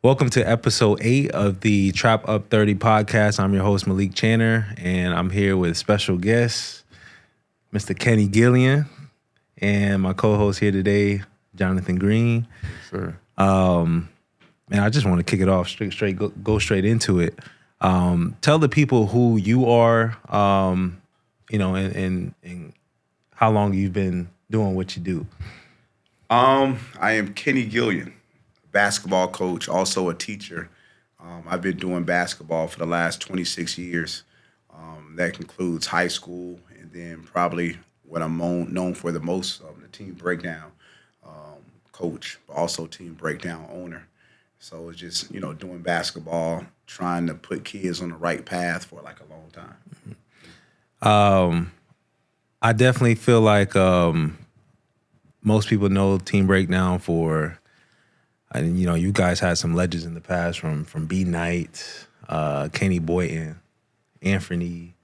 Welcome to episode 8 of the Trap Up 30 podcast. I'm your host, Malik Channer, and I'm here with special guest, Mr. Kenny Gillion, and my co-host here today, Jonathan Green. Yes, sir. Man, I just want to kick it off go straight into it. Tell the people who you are, and how long you've been doing what you do. I am Kenny Gillion, basketball coach, also a teacher. I've been doing basketball for the last 26 years. That includes high school, and then probably what I'm known for the most, the team breakdown coach, but also team breakdown owner. So it's just, doing basketball, trying to put kids on the right path for like a long time. I definitely feel like most people know Team Breakdown for, you guys had some legends in the past from B Knight, Kenny Boynton, Anthony.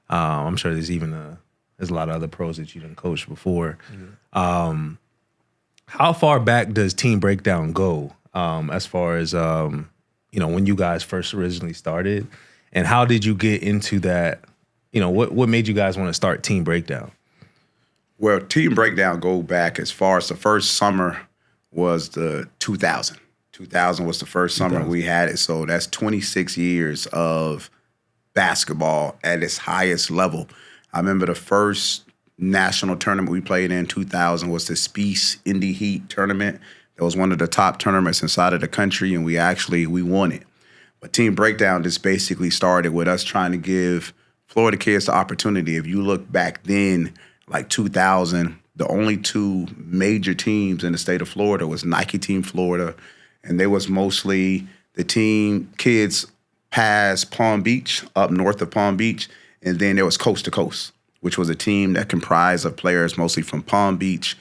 I'm sure there's a lot of other pros that you done coached before. Mm-hmm. How far back does Team Breakdown go as far as, when you guys first originally started? And how did you get into that? What made you guys want to start Team Breakdown? Well, Team Breakdown go back as far as the first summer was the 2000. 2000 was the first summer we had it. So that's 26 years of basketball at its highest level. I remember the first national tournament we played in 2000 was the Spiece Indy Heat tournament. It was one of the top tournaments inside of the country, and we won it. But Team Breakdown just basically started with us trying to give Florida kids the opportunity. If you look back then, like 2000, the only two major teams in the state of Florida was Nike Team Florida, and they was mostly the team kids past Palm Beach, up north of Palm Beach, and then there was Coast to Coast, which was a team that comprised of players mostly from Palm Beach,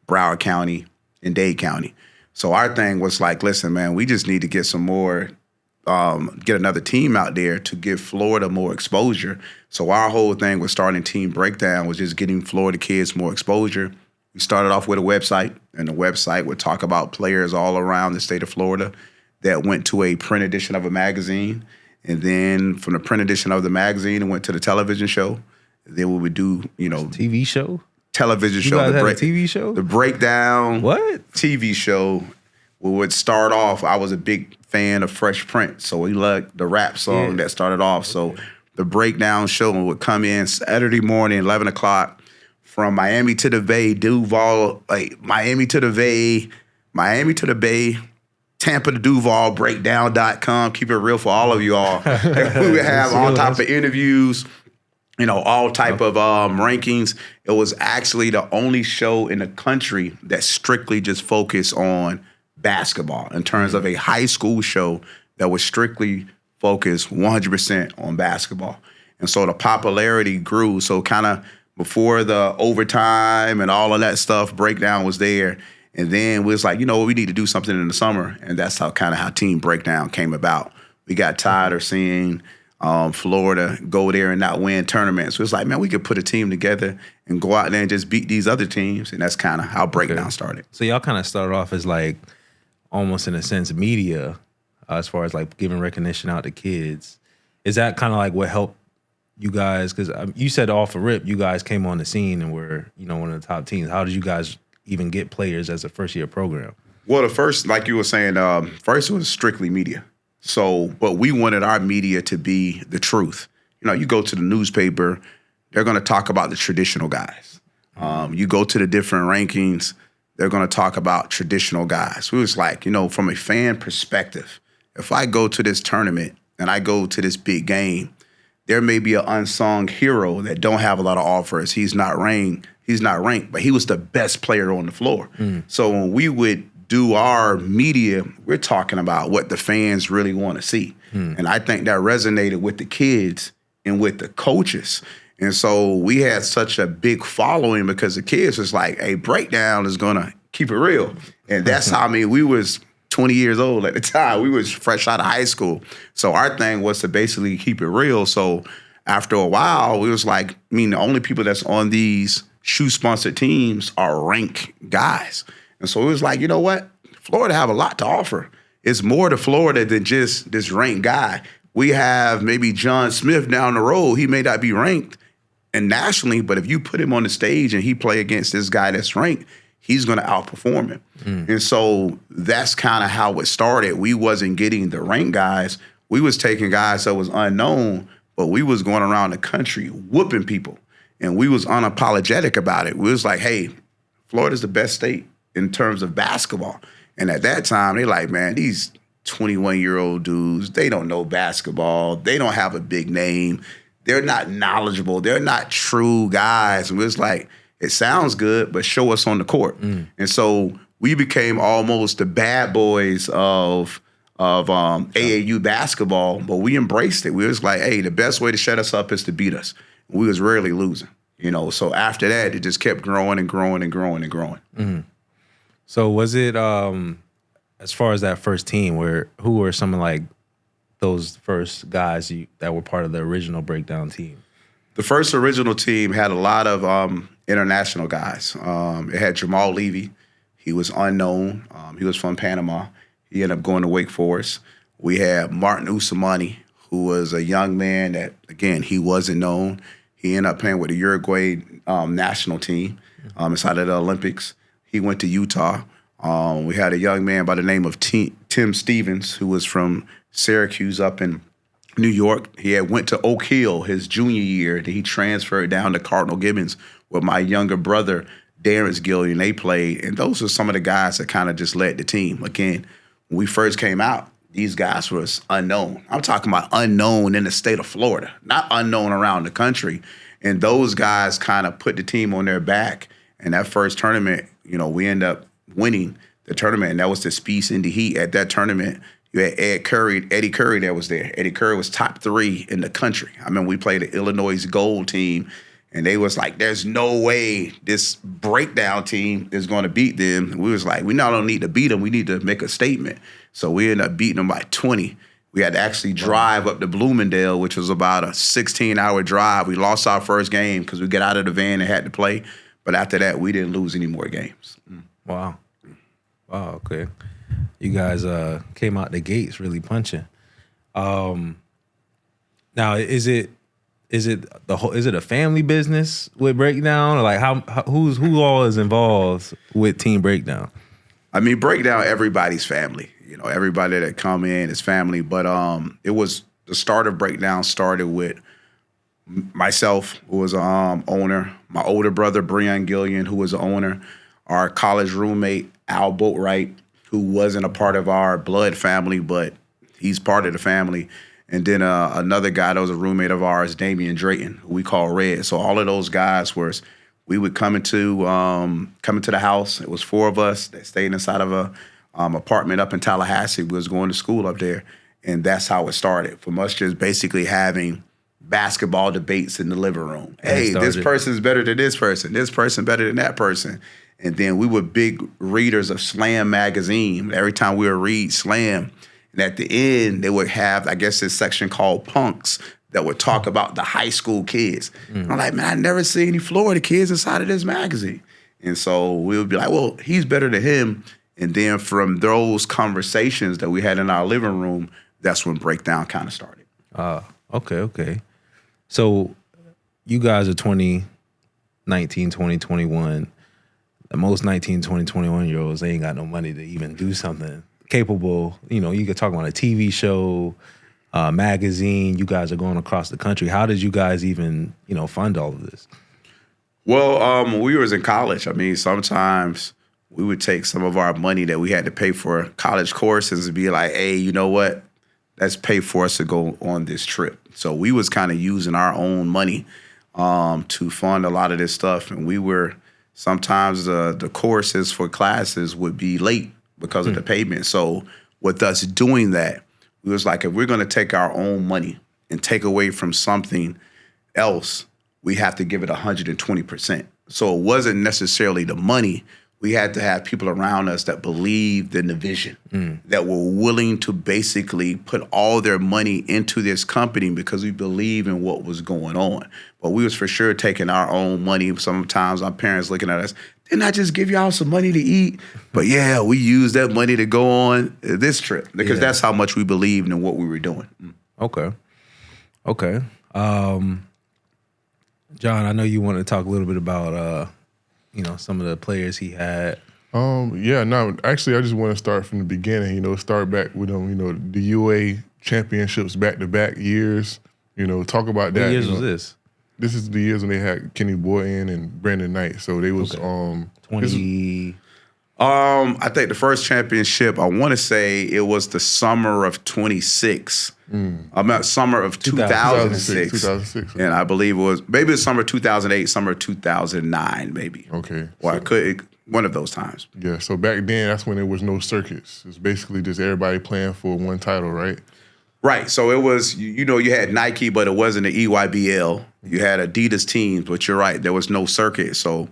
Broward County, and Dade County. So our thing was like, listen, man, we just need to get some more, get another team out there to give Florida more exposure. So our whole thing with starting Team Breakdown was just getting Florida kids more exposure. We started off with a website, and the website would talk about players all around the state of Florida that went to a print edition of a magazine. And then from the print edition of the magazine, it went to the television show. Then we would do, TV show? Television show. You guys had a TV show? The Breakdown. What? TV show. We would start off, I was a big fan of Fresh Prince, so we liked the rap song that started off. So the Breakdown show would come in Saturday morning, 11 o'clock, from Miami to the Bay, Duval, Miami to the Bay, Tampa to Duval, breakdown.com. Keep it real for all of you all. We would have all type of interviews, all type of rankings. It was actually the only show in the country that strictly just focused on basketball in terms of a high school show that was strictly focused 100% on basketball. And so the popularity grew. So kind of before the overtime and all of that stuff, Breakdown was there. And then we was like, we need to do something in the summer. And that's how Team Breakdown came about. We got tired of seeing Florida go there and not win tournaments. So it's like, man, we could put a team together and go out there and just beat these other teams. And that's kind of how Breakdown started. So y'all kind of started off as like almost in a sense media as far as like giving recognition out to kids. Is that kind of like what helped you guys? Because you said off the rip, you guys came on the scene and were, one of the top teams. How did you guys even get players as a first-year program? Well, the first, like you were saying, first it was strictly media. So, but we wanted our media to be the truth. You go to the newspaper, they're going to talk about the traditional guys. You go to the different rankings, they're going to talk about traditional guys. We was like, from a fan perspective, if I go to this tournament and I go to this big game, there may be an unsung hero that don't have a lot of offers. He's not ranked, but he was the best player on the floor. So when we would do our media, we're talking about what the fans really want to see. And I think that resonated with the kids and with the coaches. And so we had such a big following because the kids was like, hey, Breakdown is going to keep it real. And that's how, we was 20 years old at the time. We was fresh out of high school. So our thing was to basically keep it real. So after a while, we was like, the only people that's on these shoe-sponsored teams are ranked guys. And so it was like, you know what? Florida have a lot to offer. it's more to Florida than just this ranked guy. We have maybe John Smith down the road. He may not be ranked and nationally, but if you put him on the stage and he play against this guy that's ranked, he's going to outperform him. And so that's kind of how it started. We wasn't getting the ranked guys. We was taking guys that was unknown, but we was going around the country whooping people. And we was unapologetic about it. We was like, hey, Florida's the best state in terms of basketball. And at that time, they like, man, these 21-year-old dudes, they don't know basketball. They don't have a big name. They're not knowledgeable. They're not true guys. And it was like, it sounds good, but show us on the court. And so we became almost the bad boys of AAU basketball, but we embraced it. We was like, hey, the best way to shut us up is to beat us. We was rarely losing, So after that, it just kept growing and growing and growing and growing. So was it, as far as that first team, who were some of like those first guys that were part of the original Breakdown team? The first original team had a lot of international guys. It had Jamal Levy. He was unknown. He was from Panama. He ended up going to Wake Forest. We had Martin Usamani, who was a young man that, again, he wasn't known. He ended up playing with the Uruguay national team inside of the Olympics. He went to Utah. We had a young man by the name of Tim Stevens, who was from Syracuse up in New York. He had went to Oak Hill his junior year. Then he transferred down to Cardinal Gibbons with my younger brother, Darren's Gillion. They played, and those are some of the guys that kind of just led the team. Again, when we first came out, these guys was unknown. I'm talking about unknown in the state of Florida, not unknown around the country. And those guys kind of put the team on their back. And that first tournament, we ended up winning the tournament, and that was the Speed Indy Heat. At that tournament, you had Eddie Curry that was there. Eddie Curry was top 3 in the country. I mean, we played the Illinois Gold team, and they was like, there's no way this Breakdown team is going to beat them. And we was like, we not only need to beat them, we need to make a statement. So we ended up beating them by 20. We had to actually drive up to Bloomingdale, which was about a 16-hour drive. We lost our first game because we got out of the van and had to play. But after that, we didn't lose any more games. Wow. Wow, okay. You guys came out the gates really punching. Now, is it a family business with Breakdown? Or like who all is involved with Team Breakdown? I mean, Breakdown, everybody's family. Everybody that come in is family. But it was the start of Breakdown started with myself, who was an owner, my older brother, Breon Gillion, who was the owner, our college roommate, Al Boatwright, who wasn't a part of our blood family, but he's part of the family. And then another guy that was a roommate of ours, Damian Drayton, who we call Red. So all of those guys we would come into the house. It was 4 of us that stayed inside of a apartment up in Tallahassee. We was going to school up there, and that's how it started. From us just basically having basketball debates in the living room. Hey, this person's better than this person better than that person. And then we were big readers of Slam magazine. Every time we would read Slam, and at the end, they would have, I guess, this section called Punks that would talk about the high school kids. I'm like, man, I never see any Florida kids inside of this magazine. And so we would be like, well, he's better than him. And then from those conversations that we had in our living room, that's when Breakdown kind of started. Okay. So you guys are 2019, 2021. Most 19, 20, 21-year-olds, they ain't got no money to even do something capable. You could talk about a TV show, magazine. You guys are going across the country. How did you guys even, fund all of this? Well, when we was in college, I mean, sometimes we would take some of our money that we had to pay for college courses and be like, hey, you know what? Let's pay for us to go on this trip. So we was kind of using our own money to fund a lot of this stuff. And we were, sometimes the courses for classes would be late because of the payment. So with us doing that, we was like, if we're going to take our own money and take away from something else, we have to give it 120%. So it wasn't necessarily the money. we had to have people around us that believed in the vision, that were willing to basically put all their money into this company because we believe in what was going on. But we was for sure taking our own money. Sometimes our parents looking at us, didn't I just give y'all some money to eat? But yeah, we used that money to go on this trip because that's how much we believed in what we were doing. Okay. John, I know you want to talk a little bit about some of the players he had. Actually, I just want to start from the beginning. Start back with them. The UA championships back-to-back years. Talk about that. What years was this? This is the years when they had Kenny Boynton and Brandon Knight. So they was 20. I think the first championship, I want to say it was the summer of 26. Summer of 2006. 2006. And I believe it was maybe it's summer 2008, summer 2009, maybe. Okay. Or one of those times. Yeah, so back then, that's when there was no circuits. It's basically just everybody playing for one title, right? Right. So it was, you had Nike, but it wasn't the EYBL. You had Adidas teams, but you're right, there was no circuit. So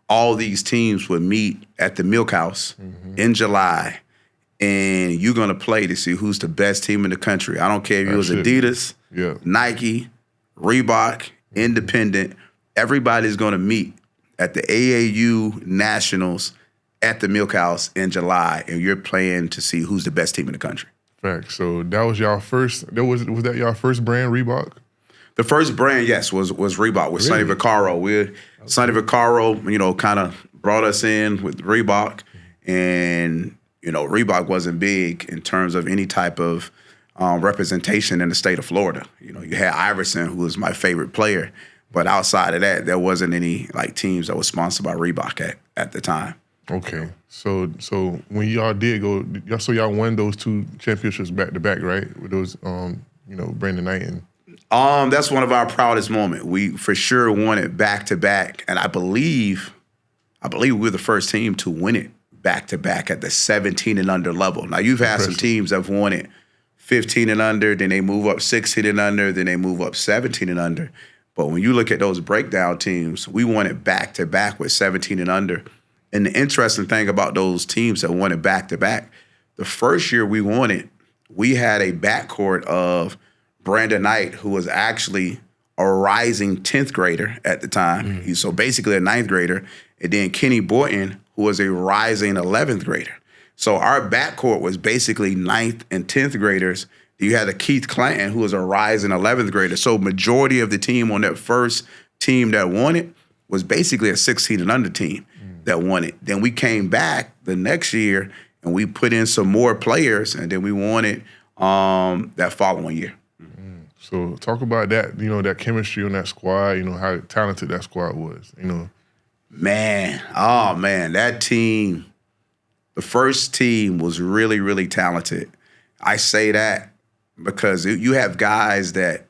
all these teams would meet at the Milk House in July, and you're going to play to see who's the best team in the country. I don't care if it was Adidas, Nike, Reebok, Independent. Everybody's going to meet at the AAU Nationals at the Milk House in July, and you're playing to see who's the best team in the country. Fact. So that was y'all first. Was that y'all first brand, Reebok? The first brand, yes, was Reebok with Sonny Vaccaro. Sonny Vaccaro, kind of brought us in with Reebok, and Reebok wasn't big in terms of any type of representation in the state of Florida. You had Iverson, who was my favorite player, but outside of that, there wasn't any teams that were sponsored by Reebok at the time. Okay, so when y'all did go, so y'all won those two championships back to back, right? With those, Brandon Knight and. That's one of our proudest moments. We for sure won it back to back, and I believe we were the first team to win it back to back at the 17 and under level. Now you've had some teams that have won it 15 and under, then they move up 16 and under, then they move up 17 and under. But when you look at those breakdown teams, we won it back to back with 17 and under. And the interesting thing about those teams that won it back to back, the first year we won it, we had a backcourt of Brandon Knight, who was actually a rising 10th grader at the time. He's so basically a 9th grader. And then Kenny Boynton, who was a rising 11th grader. So our backcourt was basically 9th and 10th graders. You had a Keith Clanton, who was a rising 11th grader. So majority of the team on that first team that won it was basically a 16 and under team that won it. Then we came back the next year and we put in some more players, and then we won it that following year. So talk about that, that chemistry on that squad, how talented that squad was, Man, that team, the first team was really, really talented. I say that because you have guys that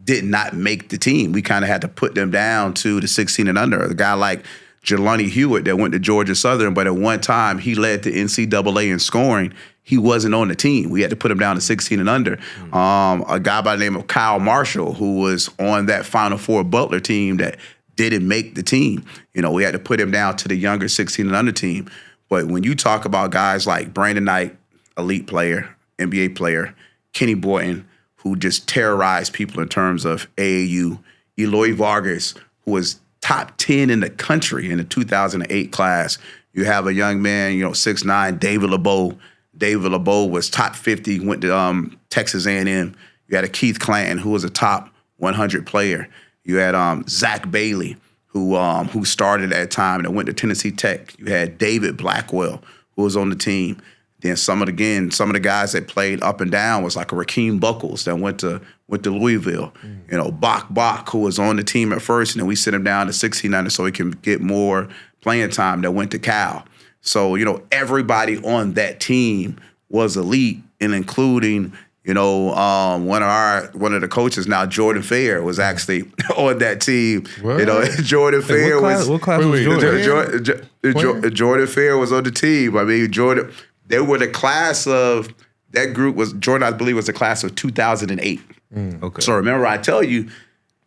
did not make the team. We kind of had to put them down to the 16 and under. A guy like Jelani Hewitt that went to Georgia Southern, but at one time he led the NCAA in scoring. He wasn't on the team. We had to put him down to 16 and under. A guy by the name of Kyle Marshall, who was on that Final Four Butler team that didn't make the team. We had to put him down to the younger 16 and under team. But when you talk about guys like Brandon Knight, elite player, NBA player, Kenny Boynton, who just terrorized people in terms of AAU, Eloy Vargas, who was top 10 in the country in the 2008 class. You have a young man, 6'9", David LeBeau. David LeBeau was top 50, went to Texas A&M. You had a Keith Clanton, who was a top 100 player. You had Zach Bailey, who started at that time and went to Tennessee Tech. You had David Blackwell, who was on the team. Then some of the guys that played up and down was like a Rakeem Buckles that went to Louisville. Bach, who was on the team at first, and then we sent him down to 16 under so he can get more playing time, that went to Cal. So, everybody on that team was elite, and including, one of the coaches now, Jordan Fair, was actually on that team. What? Jordan Fair was. What class was Jordan? Jordan Fair was on the team. I mean, Jordan. They were the class of that group was Jordan. I believe was the class of 2008. Okay. So remember, I tell you,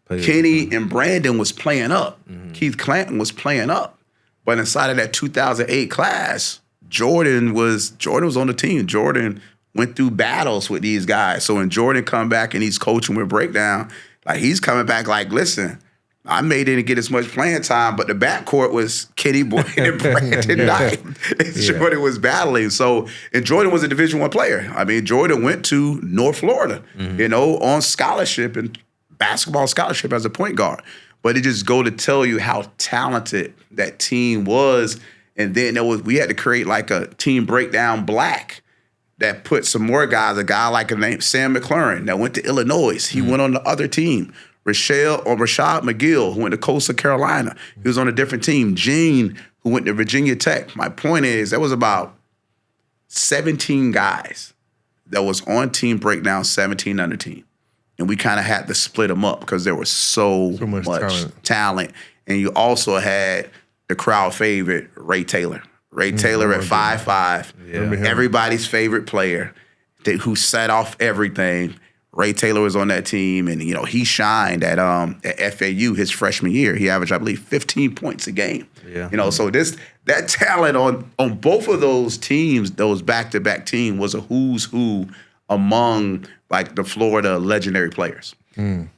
Kenny and Brandon was playing up. Keith Clanton was playing up. But inside of that 2008 class, Jordan was on the team. Jordan went through battles with these guys. So when Jordan come back and he's coaching with Breakdown, like he's coming back like, listen, I didn't get as much playing time, but the backcourt was Kenny Boyd and Brandon Knight. And Jordan was battling. So, and Jordan was a Division I player. I mean, Jordan went to North Florida, on scholarship and basketball scholarship as a point guard. But it just go to tell you how talented that team was. And then we had to create like a team breakdown black that put some more guys, a guy like Sam McLaurin that went to Illinois. He went on the other team. Rashad McGill, who went to Coastal Carolina. He was on a different team. Gene, who went to Virginia Tech. My point is, there was about 17 guys that was on team breakdown, 17 under team. And we kind of had to split them up because there was so much talent. And you also had the crowd favorite, Ray Taylor. Ray Taylor at 5'5", everybody's favorite player who set off everything. Ray Taylor was on that team, and he shined at FAU his freshman year. He averaged, I believe, 15 points a game. Yeah. So that talent on both of those teams, those back-to-back teams, was a who's who among like the Florida legendary players.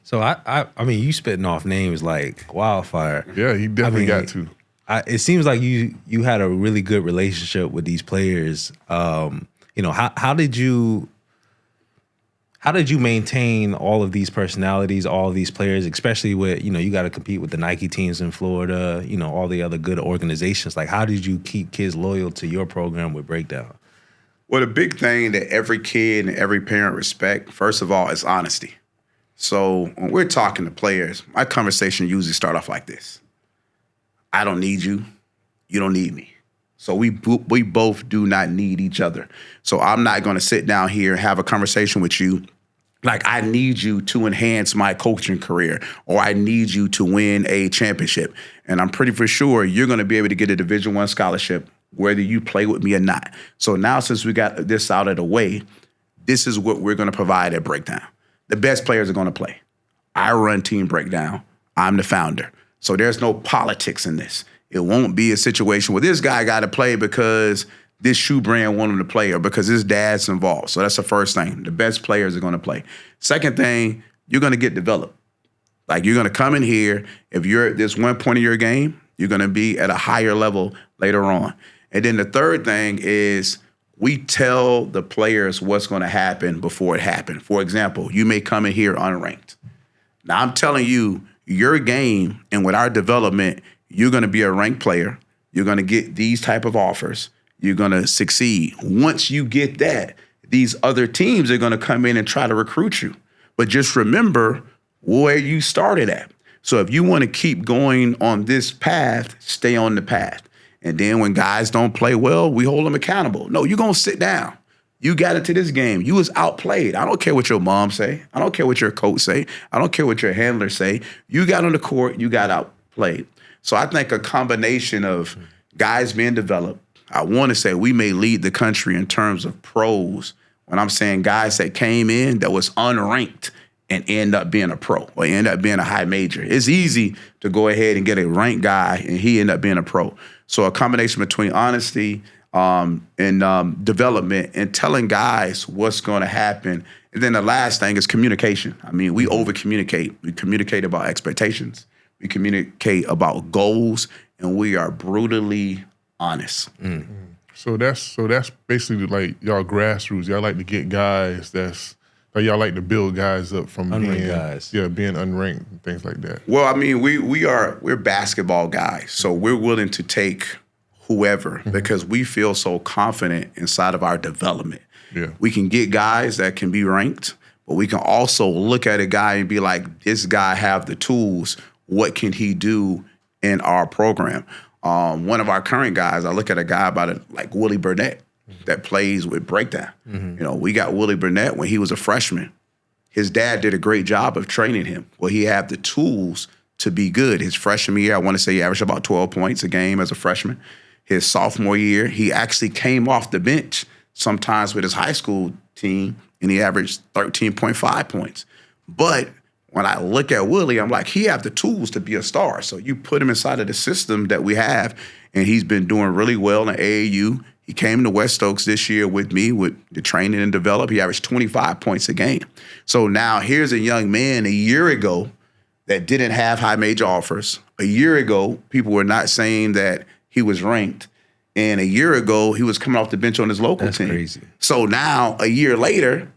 So I mean, you spitting off names like wildfire. Yeah, he definitely got to. It seems like you had a really good relationship with these players. How did you maintain all of these personalities, all of these players, especially with, you got to compete with the Nike teams in Florida, all the other good organizations. Like, how did you keep kids loyal to your program with Breakdown? Well, the big thing that every kid and every parent respect, first of all, is honesty. So when we're talking to players, my conversation usually start off like this. I don't need you. You don't need me. So we both do not need each other. So I'm not going to sit down here and have a conversation with you like I need you to enhance my coaching career or I need you to win a championship. And I'm pretty for sure you're going to be able to get a Division I scholarship whether you play with me or not. So now since we got this out of the way, this is what we're going to provide at Breakdown. The best players are going to play. I run Team Breakdown. I'm the founder. So there's no politics in this. It won't be a situation where this guy got to play because this shoe brand want him to play or because his dad's involved. So that's the first thing. The best players are going to play. Second thing, you're going to get developed. Like you're going to come in here. If you're at this one point of your game, you're going to be at a higher level later on. And then the third thing is we tell the players what's going to happen before it happens. For example, you may come in here unranked. Now I'm telling you, your game and with our development, you're going to be a ranked player. You're going to get these type of offers. You're going to succeed. Once you get that, these other teams are going to come in and try to recruit you. But just remember where you started at. So if you want to keep going on this path, stay on the path. And then when guys don't play well, we hold them accountable. No, you're going to sit down. You got into this game. You was outplayed. I don't care what your mom say. I don't care what your coach say. I don't care what your handler say. You got on the court. You got outplayed. So I think a combination of guys being developed. I want to say we may lead the country in terms of pros when I'm saying guys that came in that was unranked and end up being a pro or end up being a high major. It's easy to go ahead and get a ranked guy and he end up being a pro. So a combination between honesty and development and telling guys what's going to happen. And then the last thing is communication. I mean, we over-communicate. We communicate about expectations. We communicate about goals, and we are brutally honest. So that's basically like y'all grassroots. Y'all like to get guys y'all like to build guys up from being unranked and things like that. Well, I mean, we're basketball guys, so we're willing to take whoever because we feel so confident inside of our development. Yeah. We can get guys that can be ranked, but we can also look at a guy and be like, this guy have the tools. What can he do in our program? One of our current guys, I look at a guy like Willie Burnett that plays with Breakdown. We got Willie Burnett when he was a freshman. His dad did a great job of training him. Well, he had the tools to be good. His freshman year, I want to say he averaged about 12 points a game as a freshman. His sophomore year, he actually came off the bench sometimes with his high school team, and he averaged 13.5 points. But when I look at Willie, I'm like, he have the tools to be a star. So you put him inside of the system that we have, and he's been doing really well in AAU. He came to West Oaks this year with me with the training and develop. He averaged 25 points a game. So now here's a young man a year ago that didn't have high major offers. A year ago, people were not saying that he was ranked. And a year ago, he was coming off the bench on his local team. That's crazy. So now, a year later,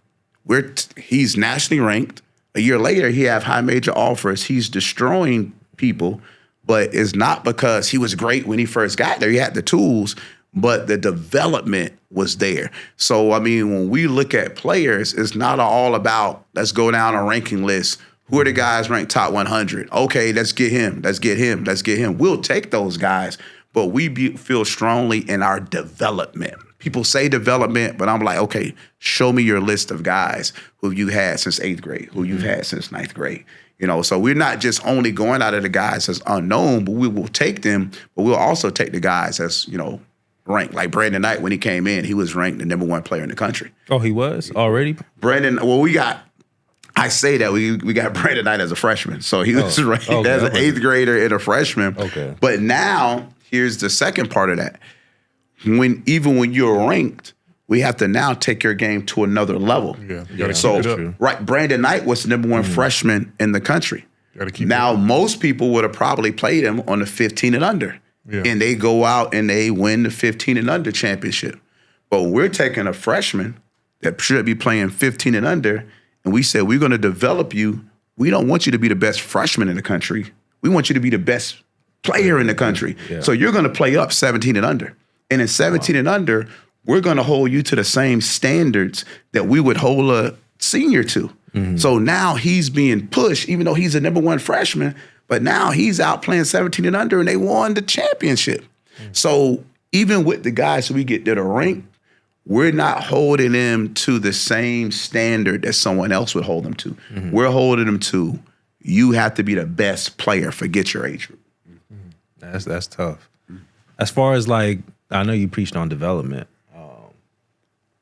he's nationally ranked. A year later, he have high major offers. He's destroying people, but it's not because he was great when he first got there. He had the tools, but the development was there. So, I mean, when we look at players, it's not all about, let's go down a ranking list. Who are the guys ranked top 100? Okay, let's get him. Let's get him. Let's get him. We'll take those guys, but we feel strongly in our development. People say development, but I'm like, okay, show me your list of guys who you had since 8th grade, who you've had since 9th grade. You know, so we're not just only going out of the guys as unknown, but we will take them, but we'll also take the guys as, you know, ranked. Like Brandon Knight, when he came in, he was ranked the #1 player in the country. Oh, he was already? I say that we got Brandon Knight as a freshman. So he was ranked as an 8th grader and a freshman. Okay. But now, here's the second part of that. Even when you're ranked, we have to now take your game to another level. Yeah. So, right, Brandon Knight was the #1 freshman in the country. Now, most people would have probably played him on the 15 and under. Yeah. And they go out and they win the 15 and under championship. But we're taking a freshman that should be playing 15 and under, and we said, we're going to develop you. We don't want you to be the best freshman in the country. We want you to be the best player in the country. Yeah. So you're going to play up 17 and under. And in 17 and under, we're going to hold you to the same standards that we would hold a senior to. Mm-hmm. So now he's being pushed, even though he's a #1 freshman, but now he's out playing 17 and under, and they won the championship. Mm-hmm. So even with the guys we get that are ranked, we're not holding them to the same standard that someone else would hold them to. Mm-hmm. We're holding them to, you have to be the best player, forget your age group. Mm-hmm. That's tough. Mm-hmm. As far as like, I know you preached on development.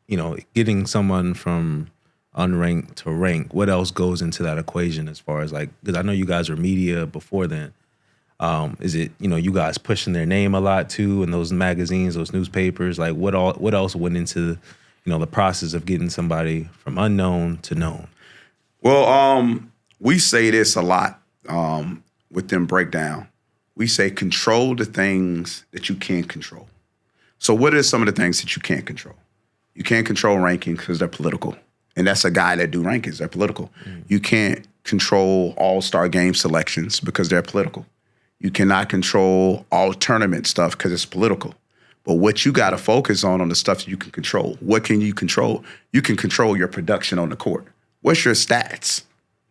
You know, getting someone from unranked to ranked, what else goes into that equation as far as like, because I know you guys were media before then. Is it, you know, you guys pushing their name a lot too in those magazines, those newspapers? Like what else went into, you know, the process of getting somebody from unknown to known? Well, we say this a lot with them breakdown. We say control the things that you can't control. So what are some of the things that you can't control? You can't control rankings because they're political. And that's a guy that do rankings. They're political. Mm. You can't control all-star game selections because they're political. You cannot control all tournament stuff because it's political. But what you got to focus on the stuff you can control. What can you control? You can control your production on the court. What's your stats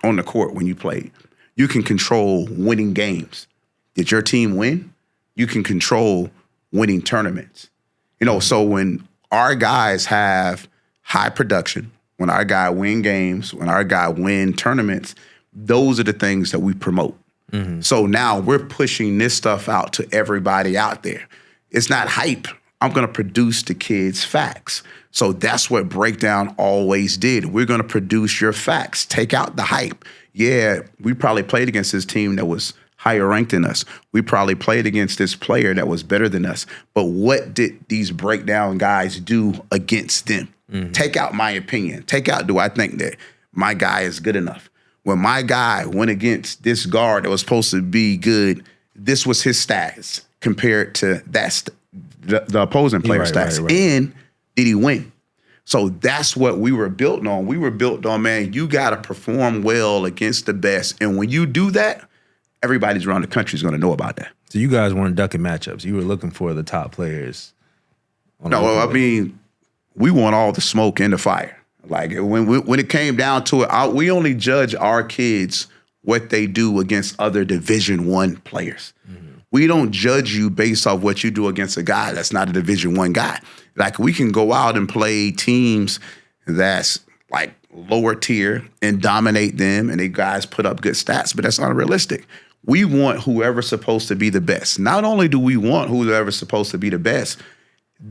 on the court when you played? You can control winning games. Did your team win? You can control winning tournaments. You know, so when our guys have high production, when our guy win games, when our guy win tournaments, those are the things that we promote. Mm-hmm. So now we're pushing this stuff out to everybody out there. It's not hype. I'm going to produce the kids' facts. So that's what Breakdown always did. We're going to produce your facts. Take out the hype. Yeah, we probably played against this team that was higher ranked than us. We probably played against this player that was better than us. But what did these Breakdown guys do against them? Mm-hmm. Take out my opinion. Take out, do I think that my guy is good enough? When my guy went against this guard that was supposed to be good, this was his stats compared to the opposing player's stats. Right. And did he win? So that's what we were built on. We were built on, man, you got to perform well against the best. And when you do that, everybody's around the country is going to know about that. So you guys weren't ducking matchups. You were looking for the top players. No, I mean, we want all the smoke and the fire. Like when it came down to it, we only judge our kids what they do against other Division I players. Mm-hmm. We don't judge you based off what you do against a guy that's not a Division I guy. Like we can go out and play teams that's like lower tier and dominate them, and they guys put up good stats, but that's not realistic. We want whoever's supposed to be the best. Not only do we want whoever's supposed to be the best,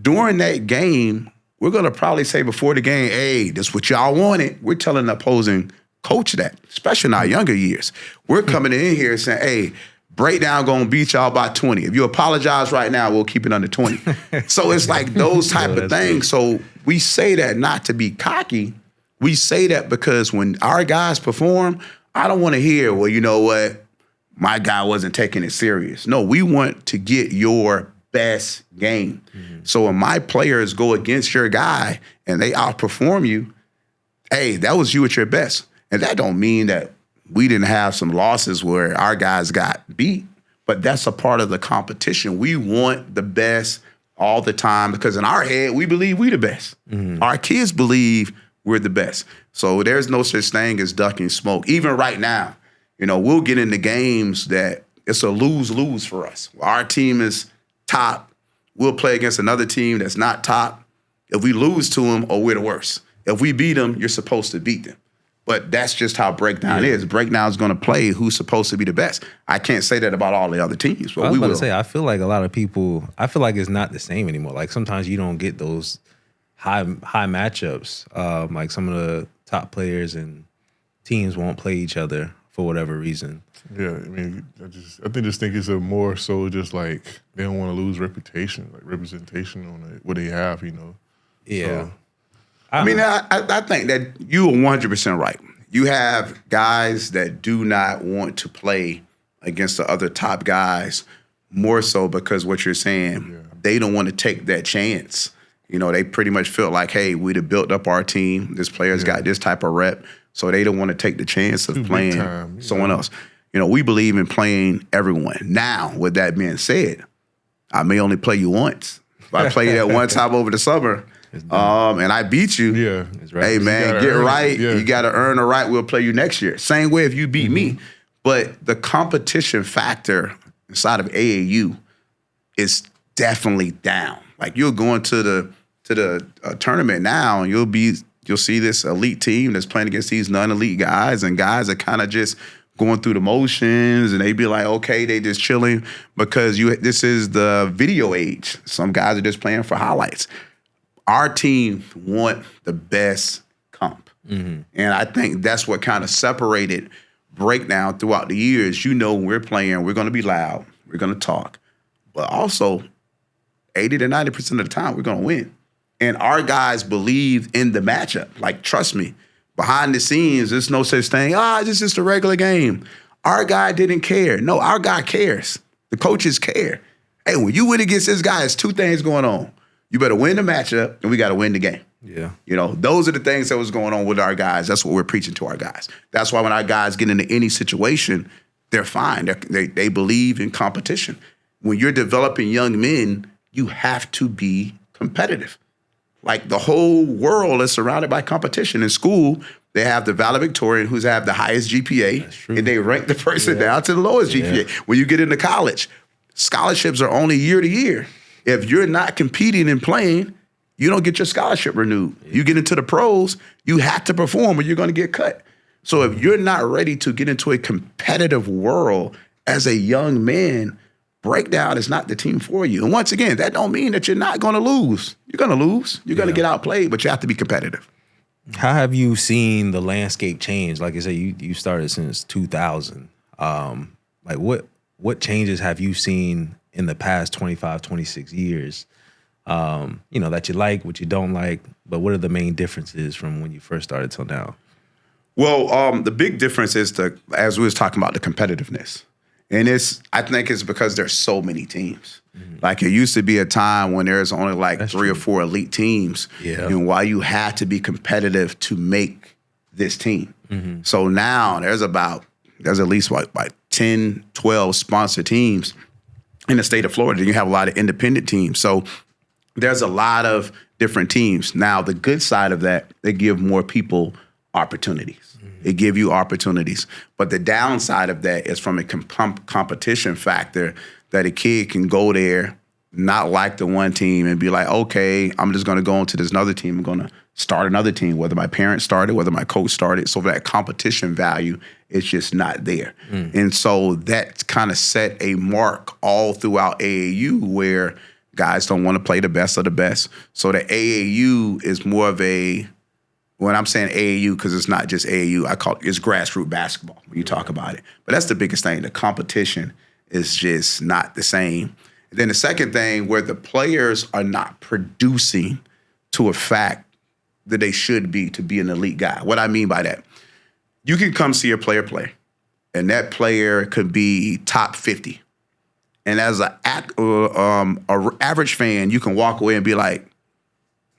during that game, we're going to probably say before the game, hey, this is what y'all wanted. We're telling the opposing coach that, especially in our younger years. We're coming in here saying, hey, breakdown gonna beat y'all by 20. If you apologize right now, we'll keep it under 20. So it's like those type of things. So we say that not to be cocky. We say that because when our guys perform, I don't want to hear, well, you know what, my guy wasn't taking it serious. No, we want to get your best game. So when my players go against your guy and they outperform you, hey, that was you at your best. And that don't mean that we didn't have some losses where our guys got beat, but that's a part of the competition. We want the best all the time because in our head, we believe we the best. Our kids believe we're the best. So there's no such thing as ducking smoke. Even right now, you know, we'll get into games that it's a lose-lose for us. Our team is top. We'll play against another team that's not top. If we lose to them, oh, we're the worst. If we beat them, you're supposed to beat them. But that's just how breakdown is. Breakdown is going to play who's supposed to be the best. I can't say that about all the other teams, but we will. I feel like a lot of people, I feel like it's not the same anymore. Like sometimes you don't get those high matchups. Like some of the top players and teams won't play each other for whatever reason. Yeah, I mean, I think it's a more so just like they don't want to lose reputation, like representation on what they have, you know. Yeah. So, I think that you are 100% right. You have guys that do not want to play against the other top guys more so because what you're saying, they don't want to take that chance. You know, they pretty much feel like, hey, we'd have built up our team. This player's got this type of rep, so they don't want to take the chance of playing someone else. You know, we believe in playing everyone. Now, with that being said, I may only play you once. If I play you that one time over the summer, and I beat you, hey, man, get right. You got to earn the right. We'll play you next year. Same way if you beat me. But the competition factor inside of AAU is definitely down. Like you're going to the tournament now, and you'll see this elite team that's playing against these non-elite guys, and guys are kind of just going through the motions, and they be like, okay, they just chilling because this is the video age. Some guys are just playing for highlights. Our team want the best comp. And I think that's what kind of separated breakdown throughout the years. You know, when we're playing, we're going to be loud, we're going to talk, but also 80 to 90% of the time, we're going to win. And our guys believe in the matchup. Like, trust me, behind the scenes, there's no such thing, this is just a regular game. Our guy didn't care. No, our guy cares. The coaches care. Hey, when you win against this guy, there's two things going on. You better win the matchup, and we got to win the game. Yeah. You know, those are the things that was going on with our guys. That's what we're preaching to our guys. That's why when our guys get into any situation, they're fine. They believe in competition. When you're developing young men, you have to be competitive. Like the whole world is surrounded by competition. In school, they have the valedictorian who's have the highest GPA, and they rank the person down to the lowest GPA. When you get into college, scholarships are only year to year. If you're not competing and playing, you don't get your scholarship renewed. You get into the pros, you have to perform or you're going to get cut. So if you're not ready to get into a competitive world as a young man, breakdown is not the team for you. And once again, that don't mean that you're not going to lose. You're going to lose. You're going to get outplayed, but you have to be competitive. How have you seen the landscape change? Like I said, you started since 2000. Like what changes have you seen in the past 25, 26 years? You know, that you like, what you don't like, but what are the main differences from when you first started till now? Well, the big difference is as we was talking about, the competitiveness. And I think it's because there's so many teams. Like it used to be a time when there's only like three or four elite teams. And why you had to be competitive to make this team. So now there's at least like 10, 12 sponsored teams in the state of Florida. And you have a lot of independent teams. So there's a lot of different teams. Now, the good side of that, they give more people opportunities. They give you opportunities. But the downside of that is from a competition factor that a kid can go there, not like the one team and be like, okay, I'm just going to go into this other team. I'm going to start another team, whether my parents started, whether my coach started. So that competition value is just not there. And so that kind of set a mark all throughout AAU where guys don't want to play the best of the best. So the AAU is more of a when I'm saying AAU, because it's not just AAU, I call it's grassroots basketball when you talk about it. But that's the biggest thing. The competition is just not the same. And then the second thing, where the players are not producing to a fact that they should be to be an elite guy. What I mean by that, you can come see a player play, and that player could be top 50. And as a average fan, you can walk away and be like,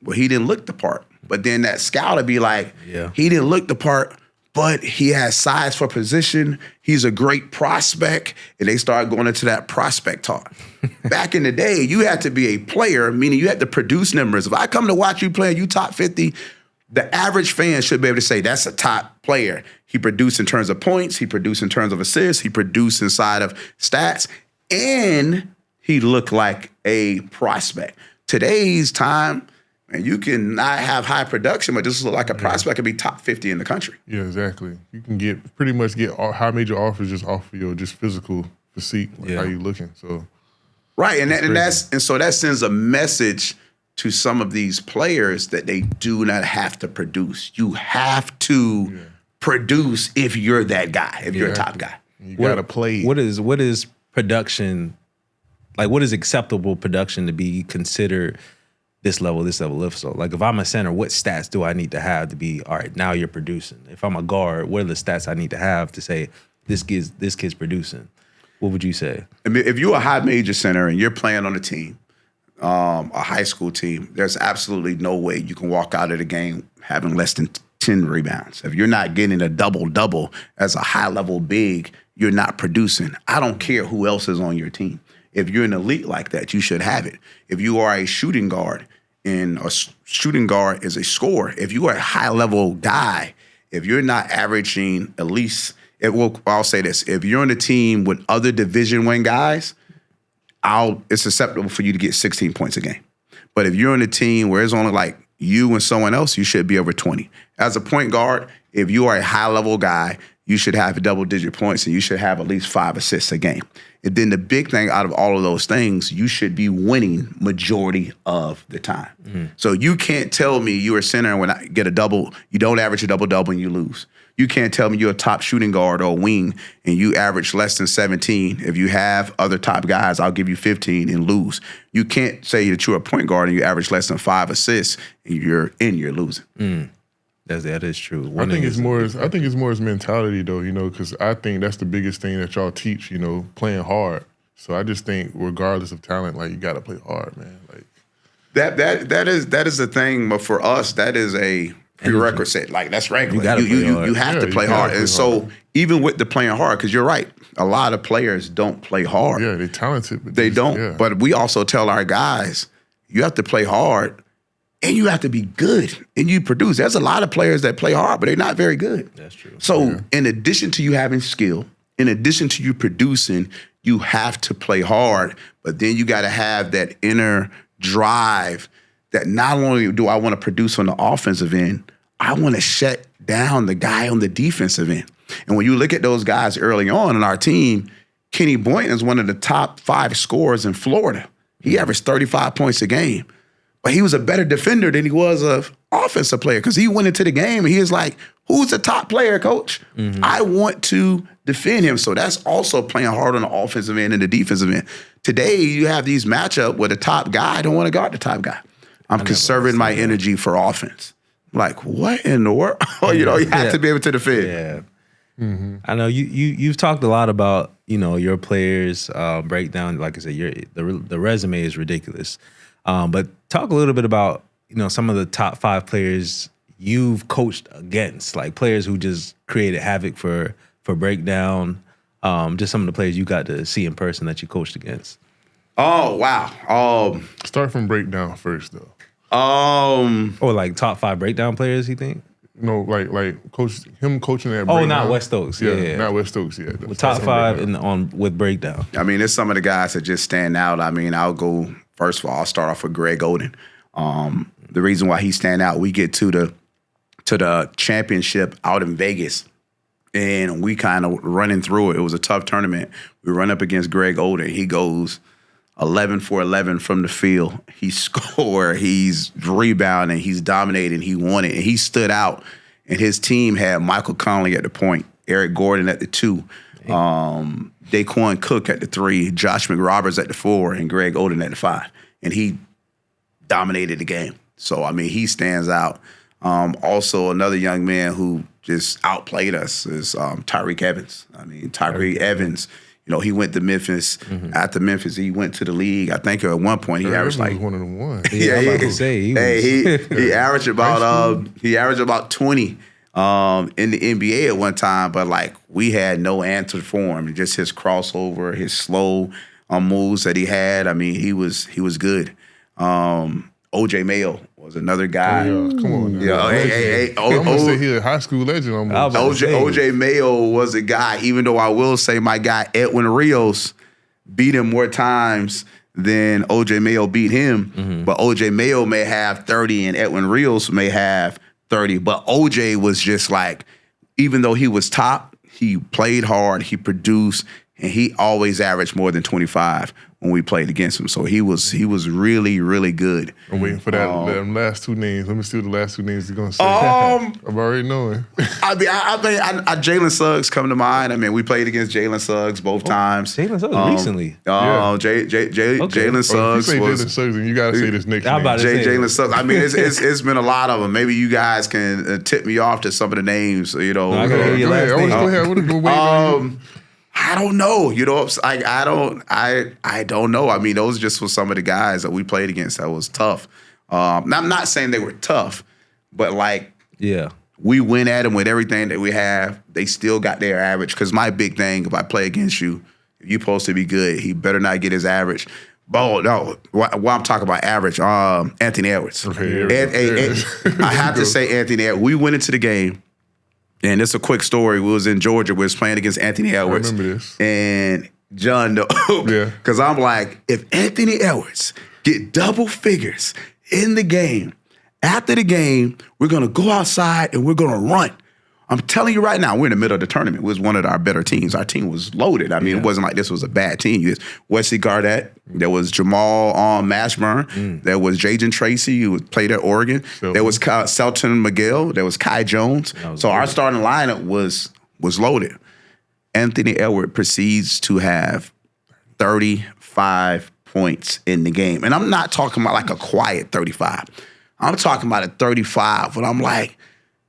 well, he didn't look the part. But then that scout would be like, he didn't look the part, but he has size for position. He's a great prospect. And they start going into that prospect talk. Back in the day, you had to be a player, meaning you had to produce numbers. If I come to watch you play and you top 50, the average fan should be able to say that's a top player. He produced in terms of points. He produced in terms of assists. He produced inside of stats. And he looked like a prospect. Today's time, and you can not have high production, but just look like a prospect could be top 50 in the country. Yeah, exactly. You can pretty much get high major offers just off of your just physical physique, like how you looking. So right, and so that sends a message to some of these players that they do not have to produce. You have to produce if you're that guy, if you're a top guy. You gotta play. What is production? Like, what is acceptable production to be considered? This level. So, like, if I'm a center, what stats do I need to have to be, all right, now you're producing? If I'm a guard, what are the stats I need to have to say this kid's producing? What would you say? I mean, if you're a high major center and you're playing on a team, a high school team, there's absolutely no way you can walk out of the game having less than 10 rebounds. If you're not getting a double-double as a high-level big, you're not producing. I don't care who else is on your team. If you're an elite like that, you should have it. If you are a shooting guard, and a shooting guard is a scorer, if you are a high-level guy, if you're not averaging at least, I'll say this, if you're on a team with other Division I guys, it's acceptable for you to get 16 points a game. But if you're on a team where it's only like you and someone else, you should be over 20. As a point guard, if you are a high-level guy, you should have double-digit points, and you should have at least 5 assists a game. And then the big thing out of all of those things, you should be winning majority of the time. Mm-hmm. So you can't tell me you're a center and when I get a double, you don't average a double-double and you lose. You can't tell me you're a top shooting guard or a wing and you average less than 17. If you have other top guys, I'll give you 15 and lose. You can't say that you're a point guard and you average less than 5 assists and you're losing. Mm. That is true. I think it's more as mentality though, because I think that's the biggest thing that y'all teach, playing hard. So I just think regardless of talent, like you gotta play hard, man. Like that is the thing, but for us, that is a prerequisite. Like that's regular. You have to play hard. And so even with the playing hard, because you're right, a lot of players don't play hard. Yeah, they're talented, but they don't. Yeah. But we also tell our guys, you have to play hard. And you have to be good, and you produce. There's a lot of players that play hard, but they're not very good. That's true. So in addition to you having skill, in addition to you producing, you have to play hard. But then you got to have that inner drive that not only do I want to produce on the offensive end, I want to shut down the guy on the defensive end. And when you look at those guys early on in our team, Kenny Boynton is one of the top 5 scorers in Florida. He averaged 35 points a game. But he was a better defender than he was an offensive player because he went into the game and he was like, who's the top player, coach? Mm-hmm. I want to defend him. So that's also playing hard on the offensive end and the defensive end. Today, you have these matchups where the top guy don't want to guard the top guy. I'm conserving my energy for offense. Like, what in the world? You have to be able to defend. Yeah. Mm-hmm. I know you've talked a lot about, your players' breakdown. Like I said, the resume is ridiculous. But talk a little bit about, some of the top 5 players you've coached against, like players who just created havoc for breakdown. Just some of the players you got to see in person that you coached against. Oh, wow. Start from breakdown first, though. Or like top 5 breakdown players, you think? No, like coaching at breakdown. Oh, not West Stokes. Yeah. Not West Stokes, yeah. With top 5 with breakdown. I mean, there's some of the guys that just stand out. I mean, I'll go, first of all, I'll start off with Greg Oden. The reason why he stand out, we get to the championship out in Vegas, and we kind of running through it. It was a tough tournament. We run up against Greg Oden. He goes 11 for 11 from the field. He scored, he's rebounding, he's dominating, he won it, and he stood out. And his team had Michael Conley at the point, Eric Gordon at the 2, Daquan Cook at the 3, Josh McRoberts at the 4, and Greg Oden at the 5. And he dominated the game. So, I mean, he stands out. Also, another young man who just outplayed us is Tyreke Evans. I mean, Tyreke Evans, you know, he went to Memphis. After Memphis, he went to the league. I think at one point he averaged like one of the ones. Yeah, I'm about to say he averaged about 20 in the NBA at one time. But like we had no answer for him. Just his crossover, his slow moves that he had. I mean, he was good. OJ Mayo was another guy. Oh, yeah. Come on. Now. Yeah, I'm gonna say he's a high school legend. OJ Mayo was a guy. Even though I will say my guy Edwin Rios beat him more times than OJ Mayo beat him. But OJ Mayo may have 30 and Edwin Rios may have 30. But OJ was just like, even though he was top, he played hard, he produced, and he always averaged more than 25 when we played against him. So he was really, really good. I'm waiting for that last 2 names. Let me see what the last 2 names are going to say. I'm already knowing. I mean, Jalen Suggs come to mind. I mean, we played against Jalen Suggs both times. Jalen Suggs recently. Jalen Suggs. If you say Jalen Suggs, then you got to say this next name. Jalen Suggs. I mean, it's been a lot of them. Maybe you guys can tip me off to some of the names. You know, I gotta hear your last name. Go ahead. I don't know. You know, I don't know. I mean, those just were some of the guys that we played against that was tough. I'm not saying they were tough, but like, we went at them with everything that we have. They still got their average. Because my big thing, if I play against you, if you're supposed to be good, he better not get his average. Oh, no. While I'm talking about average, Anthony Edwards. Okay, I have to say Anthony Edwards. We went into the game. And it's a quick story. We was in Georgia. We was playing against Anthony Edwards. I remember this. And John, because I'm like, if Anthony Edwards get double figures in the game, after the game, we're going to go outside and we're going to run. I'm telling you right now, we're in the middle of the tournament. It was one of our better teams. Our team was loaded. I mean, it wasn't like this was a bad team. You had Wesley Gardette. There was Jamal Mashburn. There was Jaden Tracy, who played at Oregon. There was Selton Miguel. There was Kai Jones. So our starting lineup was loaded. Anthony Edwards proceeds to have 35 points in the game. And I'm not talking about like a quiet 35. I'm talking about a 35 when I'm like,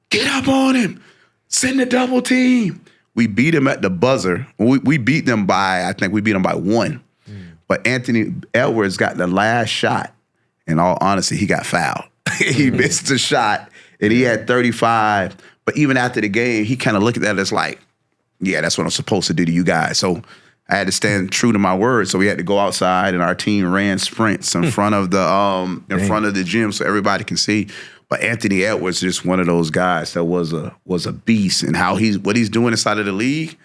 get up on him. Send the double team. We beat him at the buzzer. We beat them by, I think we beat them by 1. But Anthony Edwards got the last shot. In all honesty, he got fouled. He missed the shot, and he had 35. But even after the game, he kind of looked at that as like, yeah, that's what I'm supposed to do to you guys. So I had to stand true to my word. So we had to go outside, and our team ran sprints in front of the gym so everybody can see. But Anthony Edwards is just one of those guys that was a beast, and what he's doing inside of the league,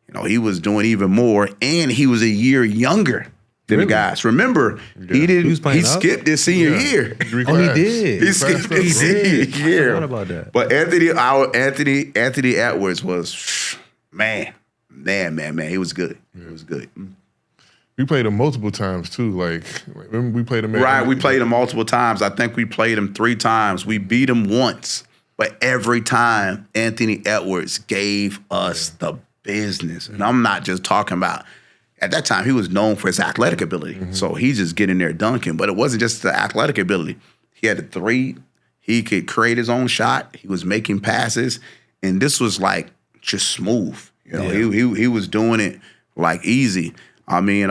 you know, he was doing even more, and he was a year younger than the guys. Remember, he skipped his senior year. Oh, he did. He skipped his senior year. I forgot about that. But Anthony Edwards was man. He was good. He was good. We played him multiple times too. Like remember we played him. We played him multiple times. I think we played him 3 times. We beat him once, but every time Anthony Edwards gave us the business. And I'm not just talking about. At that time, he was known for his athletic ability. So he's just getting there dunking. But it wasn't just the athletic ability. He had the 3. He could create his own shot. He was making passes, and this was like just smooth. You know, he was doing it like easy. I mean,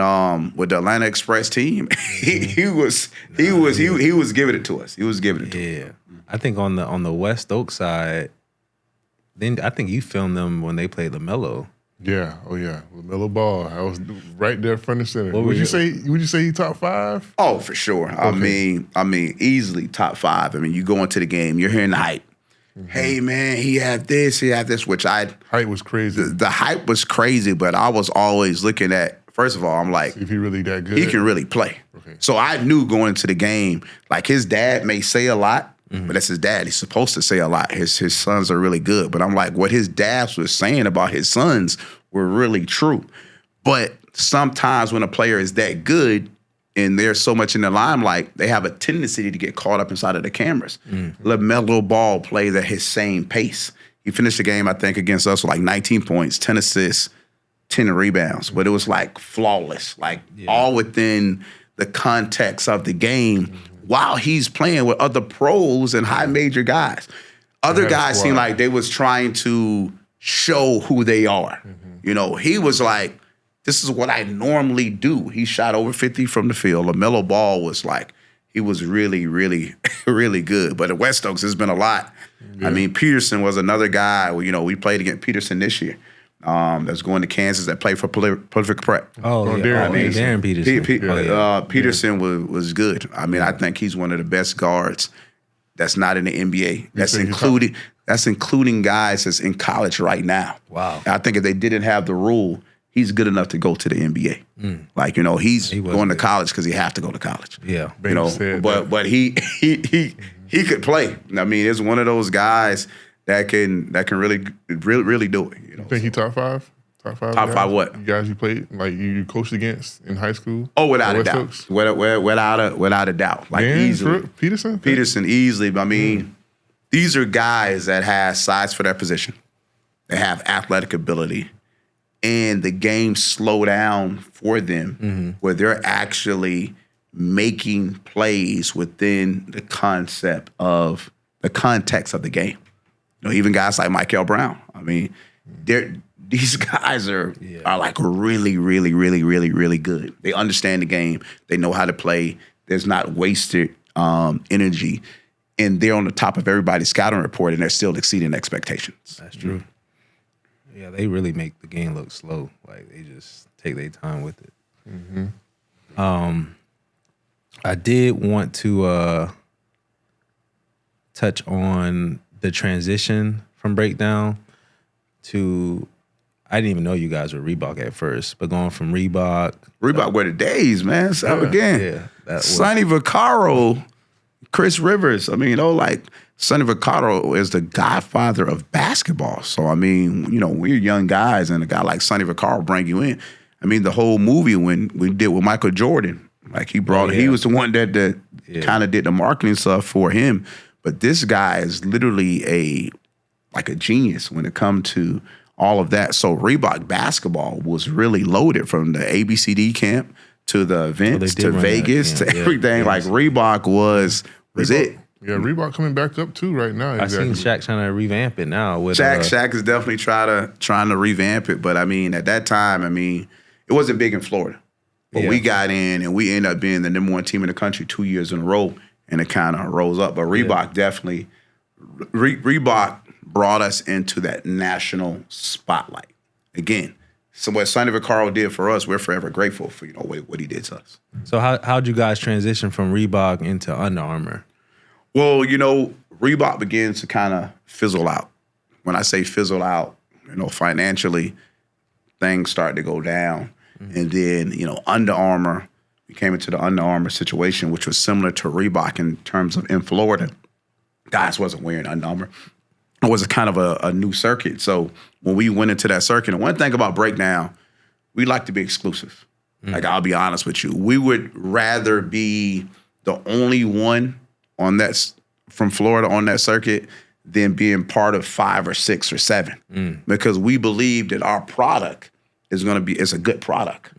with the Atlanta Express team, he was giving it to us. He was giving it to us. I think on the West Oak side, then I think you filmed them when they played LaMelo. Yeah. Oh yeah. LaMelo Ball. I was right there front and center. Would you say he top 5? Oh, for sure. Okay. I mean, easily top 5. I mean, you go into the game, you're hearing the hype. Hey man, he had this, which hype was crazy. The hype was crazy, but I was always looking at, first of all, I'm like, if he really that good, he can really play. Okay. So I knew going into the game, like his dad may say a lot, but that's his dad. He's supposed to say a lot. His sons are really good. But I'm like, what his dad was saying about his sons were really true. But sometimes when a player is that good, and they're so much in the limelight, they have a tendency to get caught up inside of the cameras. LaMelo Ball plays at his same pace. He finished the game, I think, against us with like 19 points, 10 assists, 10 rebounds. But it was like flawless, like all within the context of the game while he's playing with other pros and high major guys. Other guys seemed like they was trying to show who they are. You know, he was like, this is what I normally do. He shot over 50 from the field. LaMelo Ball was like, he was really, really, really good. But at West Oaks, there's been a lot. I mean, Peterson was another guy. You know, we played against Peterson this year. That's going to Kansas that played for Prolific Prep. Darren Peterson. Peterson was good. I mean, I think he's one of the best guards that's not in the NBA. That's including guys that's in college right now. Wow. I think if they didn't have the rule, he's good enough to go to the NBA. Like, you know, he's going to college because he have to go to college. Yeah. You know, but he could play. I mean, it's one of those guys that can really do it. You know, think he top five? Top five? Top five what? You guys you played, like you coached against in high school? Oh, without a doubt. Without a doubt. Like easily. Peterson? Peterson easily. But I mean, these are guys that have size for their position. They have athletic ability. And the game slow down for them where they're actually making plays within the context of the game. You know, even guys like Michael Brown. I mean, these guys are like really, really, really, really, really good. They understand the game. They know how to play. There's not wasted energy. And they're on the top of everybody's scouting report, and they're still exceeding expectations. That's true. Yeah, they really make the game look slow. Like, they just take their time with it. I did want to touch on the transition from breakdown to, I didn't even know you guys were Reebok at first, but going from Reebok were the days, man. So again, Sonny Vaccaro, Chris Rivers. I mean, you know, like, Sonny Vaccaro is the godfather of basketball. So, I mean, you know, we're young guys, and a guy like Sonny Vaccaro bring you in. I mean, the whole movie when we did with Michael Jordan, like he was the one that kind of did the marketing stuff for him. But this guy is literally a genius when it comes to all of that. So Reebok basketball was really loaded from the ABCD camp to the events to Vegas to everything. Like, Reebok was it. Yeah, Reebok coming back up too right now. Exactly. I seen Shaq trying to revamp it now. Shaq is definitely trying to revamp it. But I mean, at that time, I mean, it wasn't big in Florida. But we got in, and we ended up being the number one team in the country 2 years in a row, and it kind of rose up. But Reebok definitely, Reebok brought us into that national spotlight. Again, so what Sonny Vaccaro did for us, we're forever grateful for, you know, what he did to us. So how'd you guys transition from Reebok into Under Armour? Well, you know, Reebok begins to kind of fizzle out. When I say fizzle out, you know, financially, things start to go down. And then, you know, Under Armour, we came into the Under Armour situation, which was similar to Reebok in terms of in Florida. Guys wasn't wearing Under Armour. It was a kind of a new circuit. So when we went into that circuit, and one thing about breakdown, we like to be exclusive. Like, I'll be honest with you. We would rather be the only one on that from Florida on that circuit than being part of 5 or 6 or 7, because we believe that our product is going to be, it's a good product.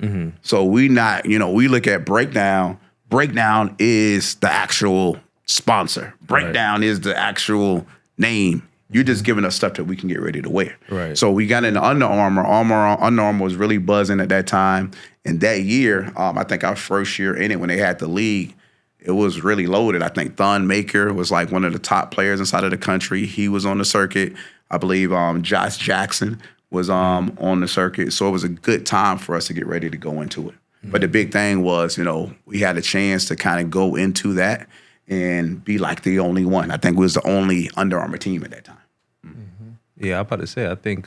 So we look at breakdown. Breakdown is the actual sponsor. Breakdown is the actual name. You're just giving us stuff that we can get ready to wear. Right. So we got into Under Armour. Under Armour was really buzzing at that time. And that year, I think our first year in it, when they had the league, it was really loaded. I think Thon Maker was like one of the top players inside of the country. He was on the circuit. I believe Josh Jackson was on the circuit. So it was a good time for us to get ready to go into it. But the big thing was, you know, we had a chance to kind of go into that and be like the only one. I think we was the only Under Armour team at that time. Yeah, I'm about to say, I think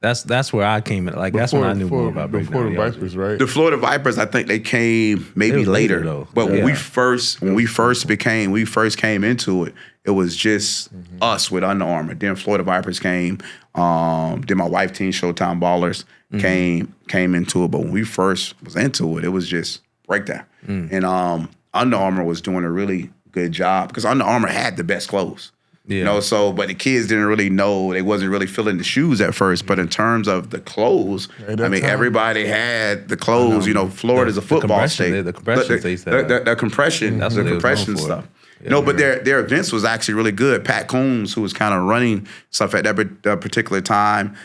that's where I came in. Like, that's when I knew more about breakdown. The Florida Vipers, right? The Florida Vipers, I think they came maybe later. Though. But when we first came into it, it was just us with Under Armour. Then Florida Vipers came. Then my wife team, Showtime Ballers, came into it. But when we first was into it, it was just breakdown. And Under Armour was doing a really good job because Under Armour had the best clothes. Yeah. You know, so but the kids didn't really know, they wasn't really feeling the shoes at first. But in terms of the clothes, everybody had the clothes. You know, Florida's a football state. The compression states the compression stuff. Yeah, but their events was actually really good. Pat Coombs, who was kind of running stuff at that particular time,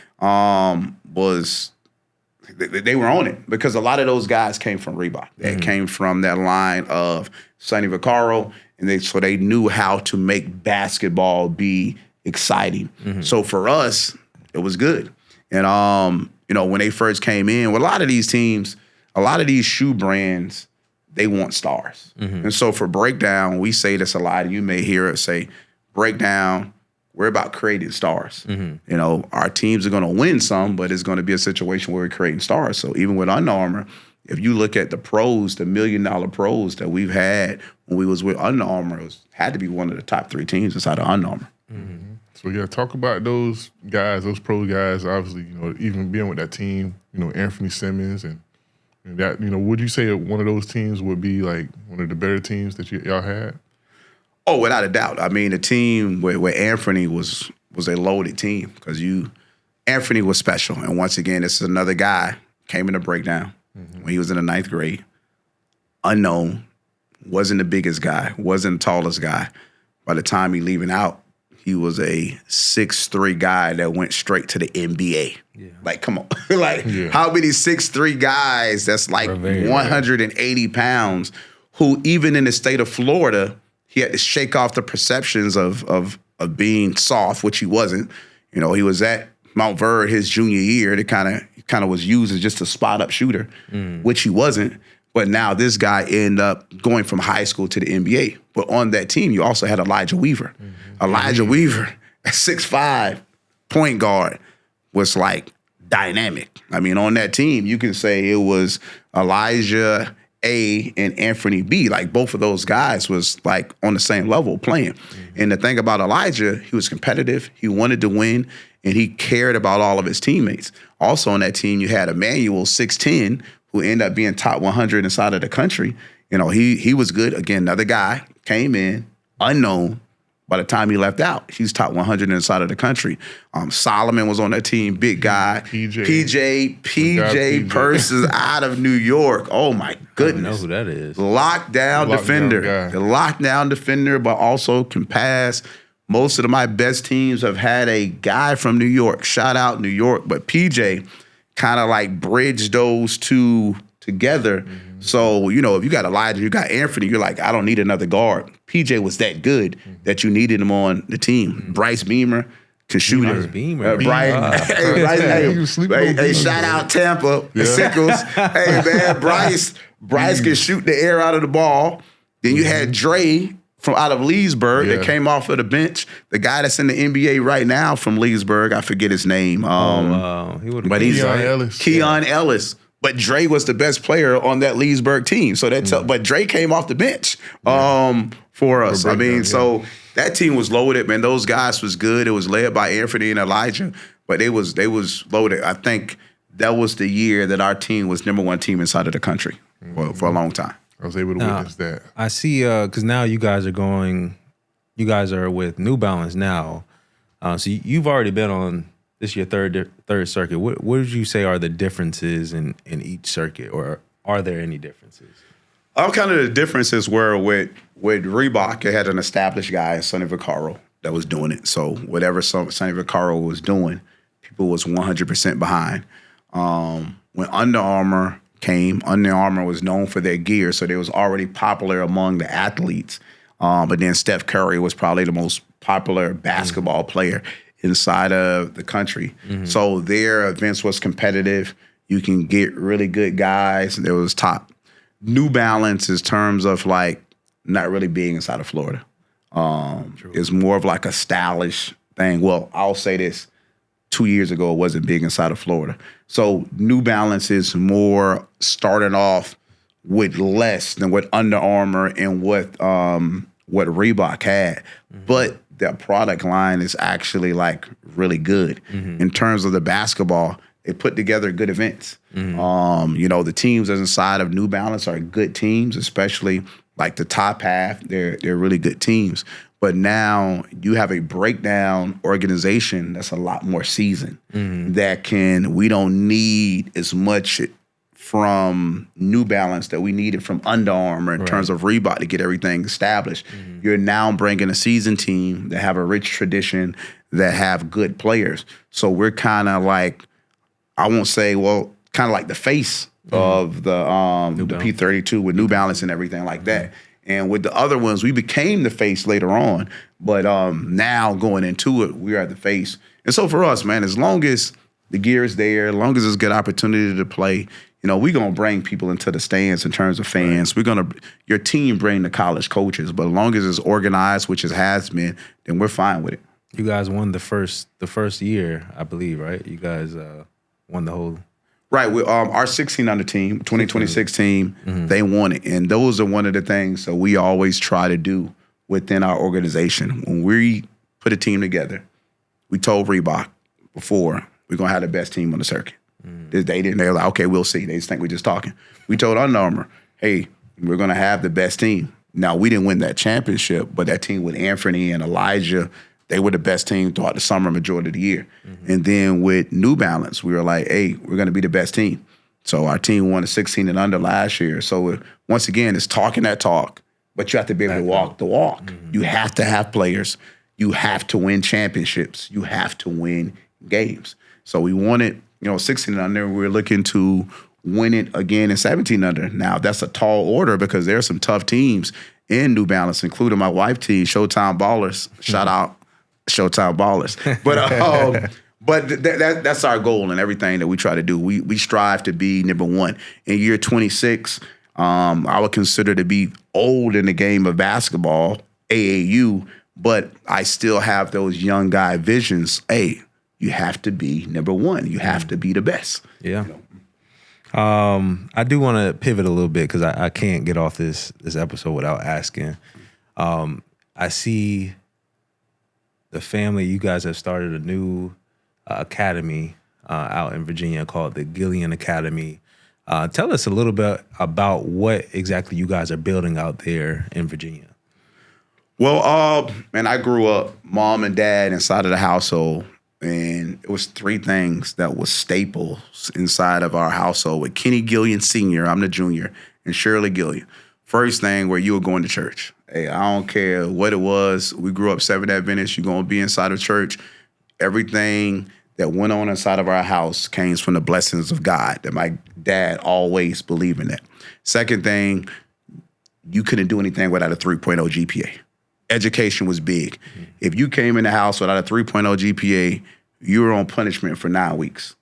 they were on it because a lot of those guys came from Reebok. They came from that line of Sonny Vaccaro, and they knew how to make basketball be exciting. So for us, it was good. And you know, when they first came in, with a lot of these teams, a lot of these shoe brands, they want stars. And so for Breakdown, we say this a lot. You may hear us say, Breakdown, we're about creating stars. You know, our teams are going to win some, but it's going to be a situation where we're creating stars. So even with Under Armour, if you look at the pros, the $1 million pros that we've had when we was with Under Armour, it had to be one of the top 3 teams inside of Under Armour. So yeah, talk about those guys, those pro guys. Obviously, you know, even being with that team, you know, Anthony Simmons and that, you know, would you say one of those teams would be like one of the better teams that y'all had? Oh, without a doubt. I mean, the team where Anthony was a loaded team because Anthony was special. And once again, this is another guy came in a breakdown when he was in the 9th grade. Unknown, wasn't the biggest guy, wasn't the tallest guy. By the time he leaving out, he was a 6'3" guy that went straight to the NBA. Yeah. Like, come on. How many 6'3" guys that's like 180 pounds who even in the state of Florida, he had to shake off the perceptions of being soft, which he wasn't. You know, he was at Mount Verde his junior year. It kind of was used as just a spot-up shooter, which he wasn't. But now this guy ended up going from high school to the NBA. But on that team, you also had Elijah Weaver. Elijah Weaver, at 6'5", point guard, was like dynamic. I mean, on that team, you can say it was Elijah A and Anthony B. Like both of those guys was like on the same level playing. And the thing about Elijah, he was competitive. He wanted to win, and he cared about all of his teammates. Also on that team, you had Emmanuel, 6'10", who ended up being top 100 inside of the country. You know, he was good. Again, another guy came in, unknown. By the time he left out, he's top 100 inside of the country. Solomon was on that team, big guy. PJ Purse out of New York. Oh, my goodness. I don't know who that is. Lockdown defender. The lockdown defender, but also can pass. Most of my best teams have had a guy from New York. Shout out New York. But PJ kind of like bridged those two together. So, you know, if you got Elijah, you got Anthony, you're like, I don't need another guard. PJ was that good that you needed him on the team. Bryce Beamer can shoot it. Hey, shout out Tampa, Sickles. Hey, man, Bryce can shoot the air out of the ball. Then you had Dre from out of Leesburg that came off of the bench. The guy that's in the NBA right now from Leesburg, I forget his name. Keon Ellis. But Dre was the best player on that Leesburg team. So but Dre came off the bench for us. I mean, so that team was loaded, man. Those guys was good. It was led by Anthony and Elijah, but they was loaded. I think that was the year that our team was #1 team inside of the country for a long time. I was able to witness that. I see, because now you guys are with New Balance now. So you've already been on this your third circuit. What would you say are the differences in each circuit, or are there any differences? Kind of the differences were with Reebok, it had an established guy, Sonny Vaccaro, that was doing it. So whatever Sonny Vaccaro was doing, people was 100% behind. When Under Armour came, Under Armour was known for their gear, so they was already popular among the athletes. But then Steph Curry was probably the most popular basketball player inside of the country. So their events was competitive. You can get really good guys. There was top. New Balance in terms of like not really being inside of Florida. It's more of like a stylish thing. Well, I'll say this. 2 years ago, it wasn't big inside of Florida. So New Balance is more starting off with less than what Under Armour and what Reebok had. But their product line is actually like really good. In terms of the basketball, They put together good events. The teams that's inside of New Balance are good teams, especially like the top half. They're really good teams. But now you have a breakdown organization that's a lot more seasoned. We don't need as much from New Balance that we needed from Under Armour in terms of Reebok to get everything established. You're now bringing a seasoned team that have a rich tradition, that have good players. So we're kind of like, I won't say, kind of like the face of the P32 with New Balance and everything like that. And with the other ones, we became the face later on. But now going into it, we are the face. And so for us, man, as long as the gear is there, as long as it's a good opportunity to play, we're going to bring people into the stands in terms of fans. Your team bring the college coaches. But as long as it's organized, which it has been, then we're fine with it. You guys won the first year, I believe, right? You guys won the whole... Right. Our 16 under team, 2026 team, they won it. And those are one of the things that we always try to do within our organization. When we put a team together, we told Reebok before, we're going to have the best team on the circuit. They were like, okay, we'll see. They just think we're just talking. We told Under Armour, hey, we're going to have the best team. Now, we didn't win that championship, but that team with Anthony and Elijah, they were the best team throughout the summer majority of the year. And then with New Balance, we were like, hey, we're going to be the best team. So our team won a 16 and under last year. So once again, it's talking that talk, but you have to be able to walk the walk. You have to have players. You have to win championships. You have to win games. So we wanted, 16 and under. We're looking to win it again in 17 under. Now, that's a tall order because there are some tough teams in New Balance, including my wife team, Showtime Ballers. Shout out Showtime Ballers. But that's our goal and everything that we try to do. We strive to be number one. In year 26, I would consider to be old in the game of basketball, AAU, but I still have those young guy visions. Hey, you have to be number one. You have to be the best. Yeah. I do want to pivot a little bit because I can't get off this episode without asking. I see the family, you guys have started a new academy out in Virginia called the Gillian Academy. Tell us a little bit about what exactly you guys are building out there in Virginia. Well, I grew up mom and dad inside of the household, and it was three things that was staples inside of our household with Kenny Gillian Sr., I'm the junior, and Shirley Gillian. First thing where you were going to church. Hey, I don't care what it was. We grew up Seventh Adventist. You're going to be inside of church. Everything that went on inside of our house came from the blessings of God, that my dad always believed in that. Second thing, you couldn't do anything without a 3.0 GPA. Education was big. If you came in the house without a 3.0 GPA, you were on punishment for 9 weeks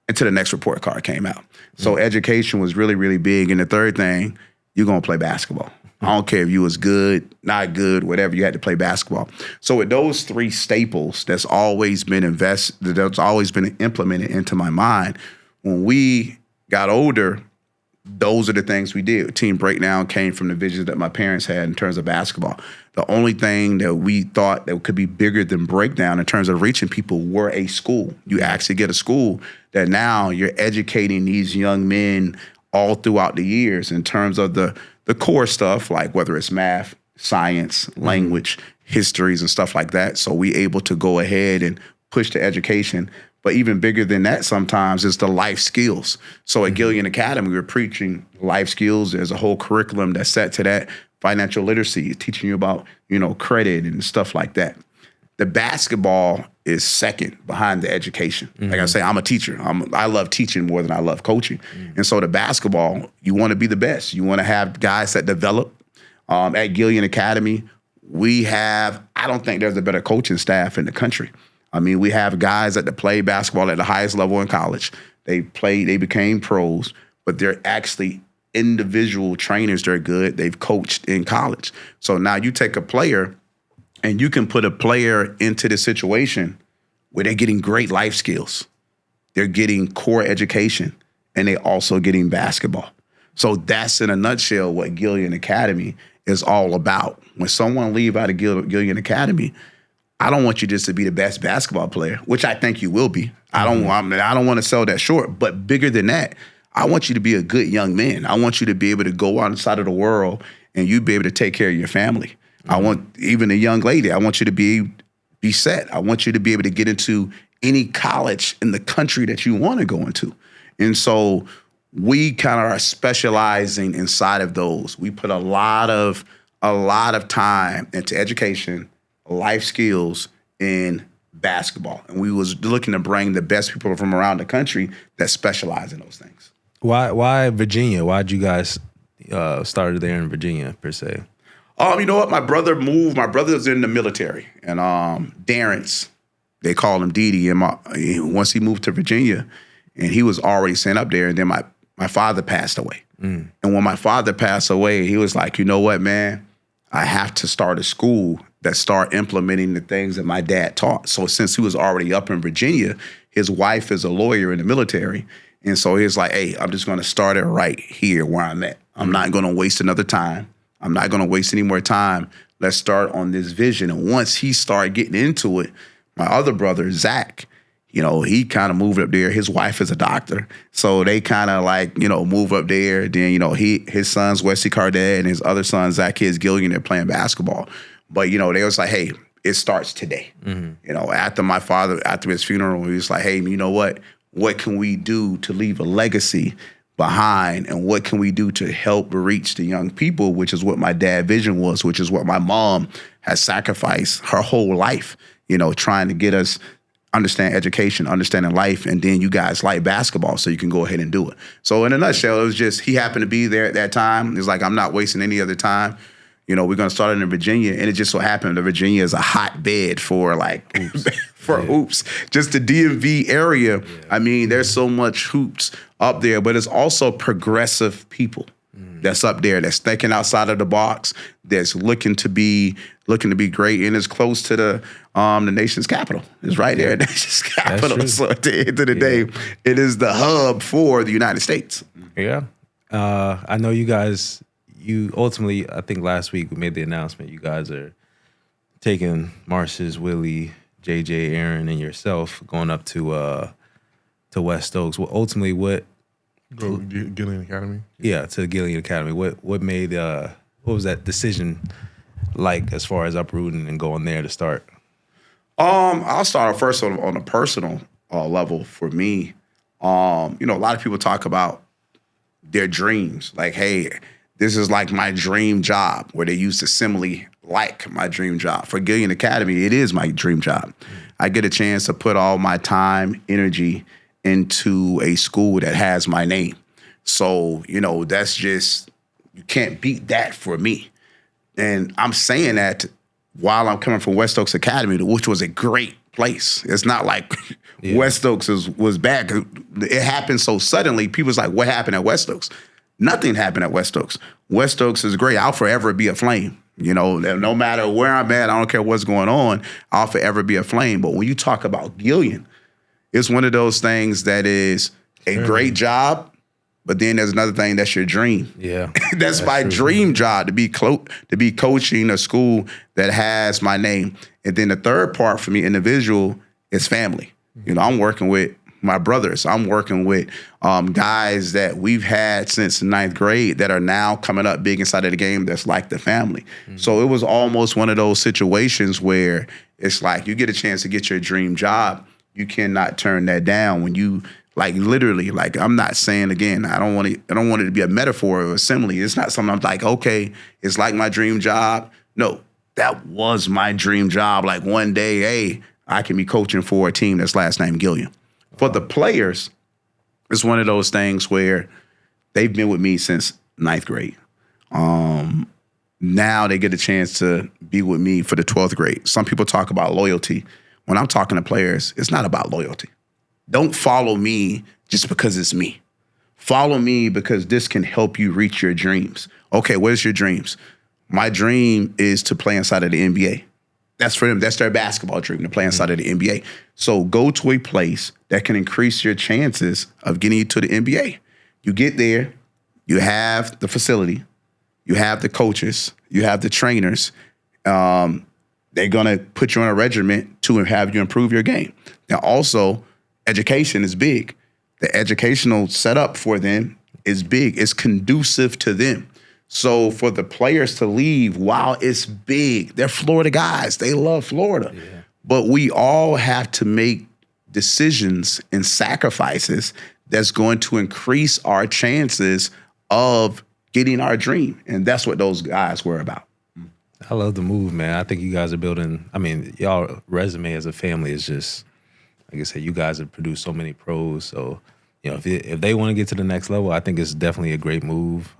until the next report card came out. So education was really, really big. And the third thing, you're going to play basketball. I don't care if you was good, not good, whatever, you had to play basketball. So with those three staples that's always been implemented into my mind, when we got older, those are the things we did. Team Breakdown came from the visions that my parents had in terms of basketball. The only thing that we thought that could be bigger than Breakdown in terms of reaching people were a school. You actually get a school that now you're educating these young men all throughout the years in terms of the core stuff, like whether it's math, science, language, histories, and stuff like that. So we able to go ahead and push the education. But even bigger than that sometimes is the life skills. So at Gillian Academy, we're preaching life skills. There's a whole curriculum that's set to that. Financial literacy, teaching you about, credit and stuff like that. The basketball is second behind the education. Like I say, I'm a teacher. I love teaching more than I love coaching. And so the basketball, you want to be the best. You want to have guys that develop. At Gillian Academy, I don't think there's a better coaching staff in the country. We have guys that play basketball at the highest level in college. They became pros, but they're actually individual trainers. They're good. They've coached in college. So now you take a player and you can put a player into the situation where they're getting great life skills. They're getting core education, and they're also getting basketball. So that's in a nutshell what Gillian Academy is all about. When someone leaves out of Gillian Academy, I don't want you just to be the best basketball player, which I think you will be. I don't want to sell that short, but bigger than that, I want you to be a good young man. I want you to be able to go outside of the world and you be able to take care of your family. I want, even a young lady, I want you to be set. I want you to be able to get into any college in the country that you want to go into. And so we kind of are specializing inside of those. We put a lot of time into education, life skills, in basketball. And we was looking to bring the best people from around the country that specialize in those things. Why Virginia? Why'd you guys started there in Virginia, per se? You know what? My brother moved. My brother's in the military. And Darren's, they call him Didi. And once he moved to Virginia, and he was already sent up there, and then my father passed away. And when my father passed away, he was like, you know what, man? I have to start a school that start implementing the things that my dad taught. So since he was already up in Virginia, his wife is a lawyer in the military. And so he was like, hey, I'm just going to start it right here where I'm at. I'm not going to waste another time. I'm not going to waste any more time. Let's start on this vision. And once he started getting into it, my other brother, Zach, you know, he kind of moved up there. His wife is a doctor. So they kind of like, you know, move up there. Then, you know, his son's Wesley Cardette and his other son, Zach, is Gillion. They're playing basketball. But, you know, they was like, hey, it starts today. You know, after his funeral, he was like, hey, you know what? What can we do to leave a legacy behind, and what can we do to help reach the young people, which is what my dad's vision was, which is what my mom has sacrificed her whole life, you know, trying to get us understand education, understanding life, and then you guys like basketball, so you can go ahead and do it. So in a nutshell, it was just he happened to be there at that time. It's like, I'm not wasting any other time. You know, we're going to start it in Virginia, and it just so happened that Virginia is a hotbed for like hoops. Just the DMV area. Yeah. I mean, there's so much hoops up there, but it's also progressive people that's up there, that's thinking outside of the box, that's looking to be great, and it's close to the nation's capital. It's right there, the nation's capital. So at the end of the day, it is the hub for the United States. Yeah, I know you guys. You ultimately, I think last week we made the announcement. You guys are taking Marcius, Willie, JJ, Aaron, and yourself going up to West Oaks. Well, ultimately, what? Go Gillian Academy. Yeah, to the Gillian Academy. What made what was that decision like as far as uprooting and going there to start? I'll start first on a personal level for me. You know, a lot of people talk about their dreams, like, hey, this is like my dream job, where they use the simile like my dream job. For Gillian Academy, it is my dream job. I get a chance to put all my time, energy into a school that has my name. So, you know, that's just, you can't beat that for me. And I'm saying that while I'm coming from West Oaks Academy, which was a great place. It's not like West Oaks was bad. It happened so suddenly. People's like, what happened at West Oaks? Nothing happened at West Oaks. West Oaks is great. I'll forever be a flame. You know, no matter where I'm at, I don't care what's going on, I'll forever be a flame. But when you talk about Gillian, it's one of those things that is a great job, but then there's another thing that's your dream. Yeah, that's my dream job, to be coaching a school that has my name. And then the third part for me, individual, is family. You know, I'm working with my brothers. I'm working with guys that we've had since ninth grade that are now coming up big inside of the game that's like the family. So it was almost one of those situations where it's like you get a chance to get your dream job. You cannot turn that down when you, like, literally, like, I'm not saying, again, I don't want it to be a metaphor or a simile. It's not something I'm like, okay, it's like my dream job. No, that was my dream job. Like, one day, hey, I can be coaching for a team that's last name Gillian. For the players, it's one of those things where they've been with me since ninth grade. Now they get a chance to be with me for the 12th grade. Some people talk about loyalty. When I'm talking to players, it's not about loyalty. Don't follow me just because it's me. Follow me because this can help you reach your dreams. Okay, what is your dreams? My dream is to play inside of the NBA. That's for them. That's their basketball dream, to play inside of the NBA. So go to a place that can increase your chances of getting you to the NBA. You get there, you have the facility, you have the coaches, you have the trainers. they're going to put you on a regimen to have you improve your game. Now, also, education is big. The educational setup for them is big. It's conducive to them. So for the players to leave, while it's big, they're Florida guys. They love Florida. Yeah. But we all have to make decisions and sacrifices that's going to increase our chances of getting our dream. And that's what those guys were about. I love the move, man. I think you guys are building, I mean, y'all resume as a family is just, like I said, you guys have produced so many pros. So, you know, if they want to get to the next level, I think it's definitely a great move.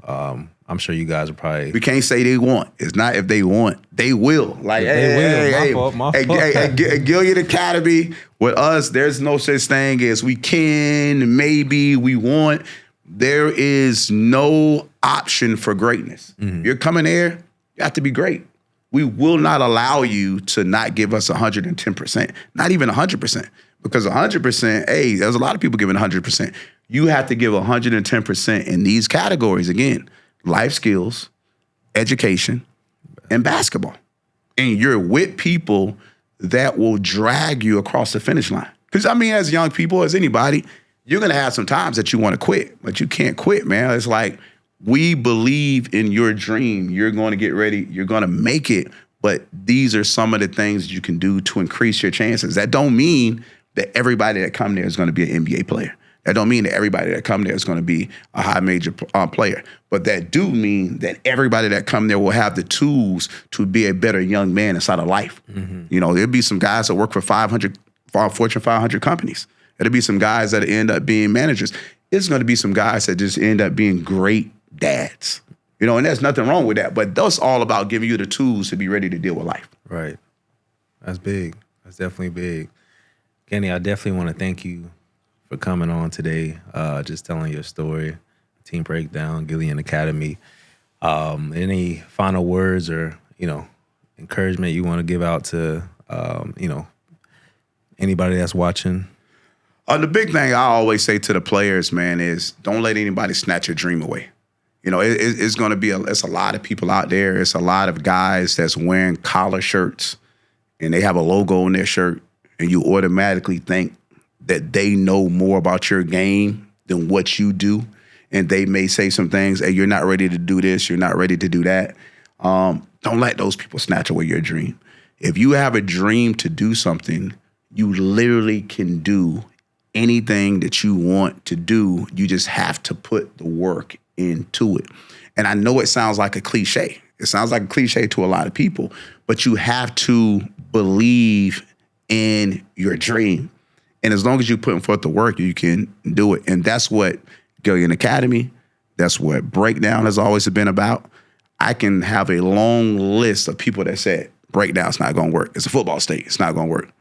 I'm sure you guys are probably. We can't say they want. It's not if they want. They will. Like, they will. My fault. Gillian Academy, with us, there's no such thing as we can, maybe, we want. There is no option for greatness. Mm-hmm. You're coming there, you have to be great. We will not allow you to not give us 110%, not even 100%. Because 100%, hey, there's a lot of people giving 100%. You have to give 110% in these categories. Again, life skills, education, and basketball. And you're with people that will drag you across the finish line. Because, I mean, as young people, as anybody, you're going to have some times that you want to quit, but you can't quit, man. It's like, we believe in your dream. You're going to get ready. You're going to make it. But these are some of the things you can do to increase your chances. That don't mean that everybody that come there is going to be an NBA player. That don't mean that everybody that come there is going to be a high major player. But that do mean that everybody that come there will have the tools to be a better young man inside of life. Mm-hmm. You know, there'll be some guys that work for Fortune 500 companies. There'll be some guys that end up being managers. It's going to be some guys that just end up being great dads. You know, and there's nothing wrong with that. But that's all about giving you the tools to be ready to deal with life. Right. That's big. That's definitely big. Kenny, I definitely want to thank you for coming on today, just telling your story, team breakdown, Gillian Academy. Any final words or, you know, encouragement you want to give out to, you know, anybody that's watching? The big thing I always say to the players, man, is don't let anybody snatch your dream away. You know, it's going to be it's a lot of people out there. It's a lot of guys that's wearing collar shirts and they have a logo on their shirt. And you automatically think that they know more about your game than what you do. And they may say some things, hey, you're not ready to do this, you're not ready to do that. Don't let those people snatch away your dream. If you have a dream to do something, you literally can do anything that you want to do. You just have to put the work into it. And I know it sounds like a cliche. It sounds like a cliche to a lot of people, but you have to believe in your dream. And as long as you're putting forth the work, you can do it. And that's what Gillian Academy, that's what Breakdown has always been about. I can have a long list of people that said, Breakdown's not going to work. It's a football state. It's not going to work.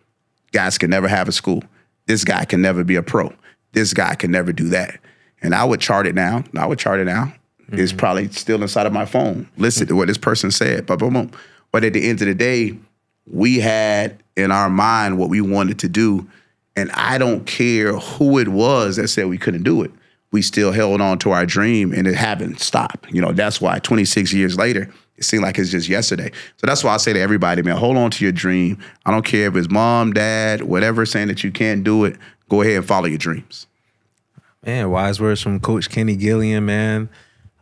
Guys can never have a school. This guy can never be a pro. This guy can never do that. And I would chart it down. Mm-hmm. It's probably still inside of my phone. Listen to what this person said. But at the end of the day, we had in our mind what we wanted to do. And I don't care who it was that said we couldn't do it. We still held on to our dream and it haven't stopped. You know, that's why 26 years later, it seemed like it's just yesterday. So that's why I say to everybody, man, hold on to your dream. I don't care if it's mom, dad, whatever, saying that you can't do it. Go ahead and follow your dreams. Man, wise words from Coach Kenny Gillian, man.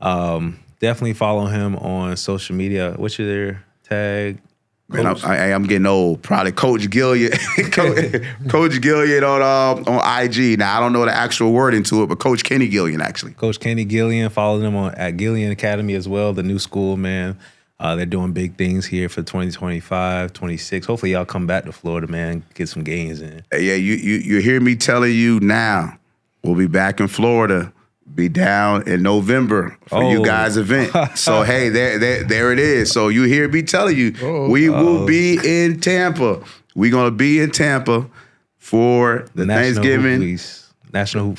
Definitely follow him on social media. What's your tag? Man, I'm getting old. Probably Coach Gillion, Coach Gillion on IG. Now I don't know the actual wording to it, but Coach Kenny Gillian actually. Coach Kenny Gillian. Follow them at Gillian Academy as well. The new school, man. They're doing big things here for 2025, 26. Hopefully y'all come back to Florida, man. Get some gains in. Yeah, you hear me telling you now. We'll be back in Florida. Be down in November for you guys' event. So, hey, there it is. So you hear me telling you, we will be in Tampa. We're going to be in Tampa for the Thanksgiving. National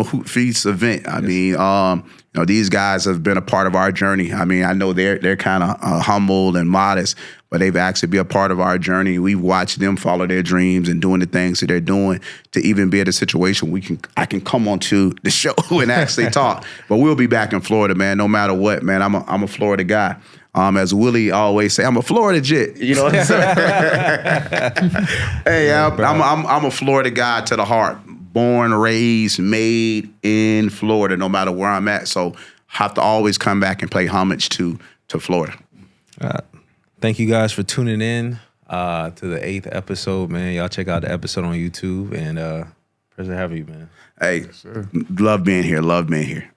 Hoop Feast event. I mean, you know, these guys have been a part of our journey. I mean, I know they're kind of humble and modest, but they've actually been a part of our journey. We've watched them follow their dreams and doing the things that they're doing to even be at a situation I can come onto the show and actually talk. But we'll be back in Florida, man, no matter what, man. I'm a Florida guy. As Willie always say, I'm a Florida Jit. You know what I'm saying? Hey, I'm a Florida guy to the heart. Born, raised, made in Florida, no matter where I'm at. So have to always come back and pay homage to Florida. Thank you guys for tuning in to the 8th episode, man. Y'all check out the episode on YouTube, and pleasure to have you, man. Hey, love being here. Love being here.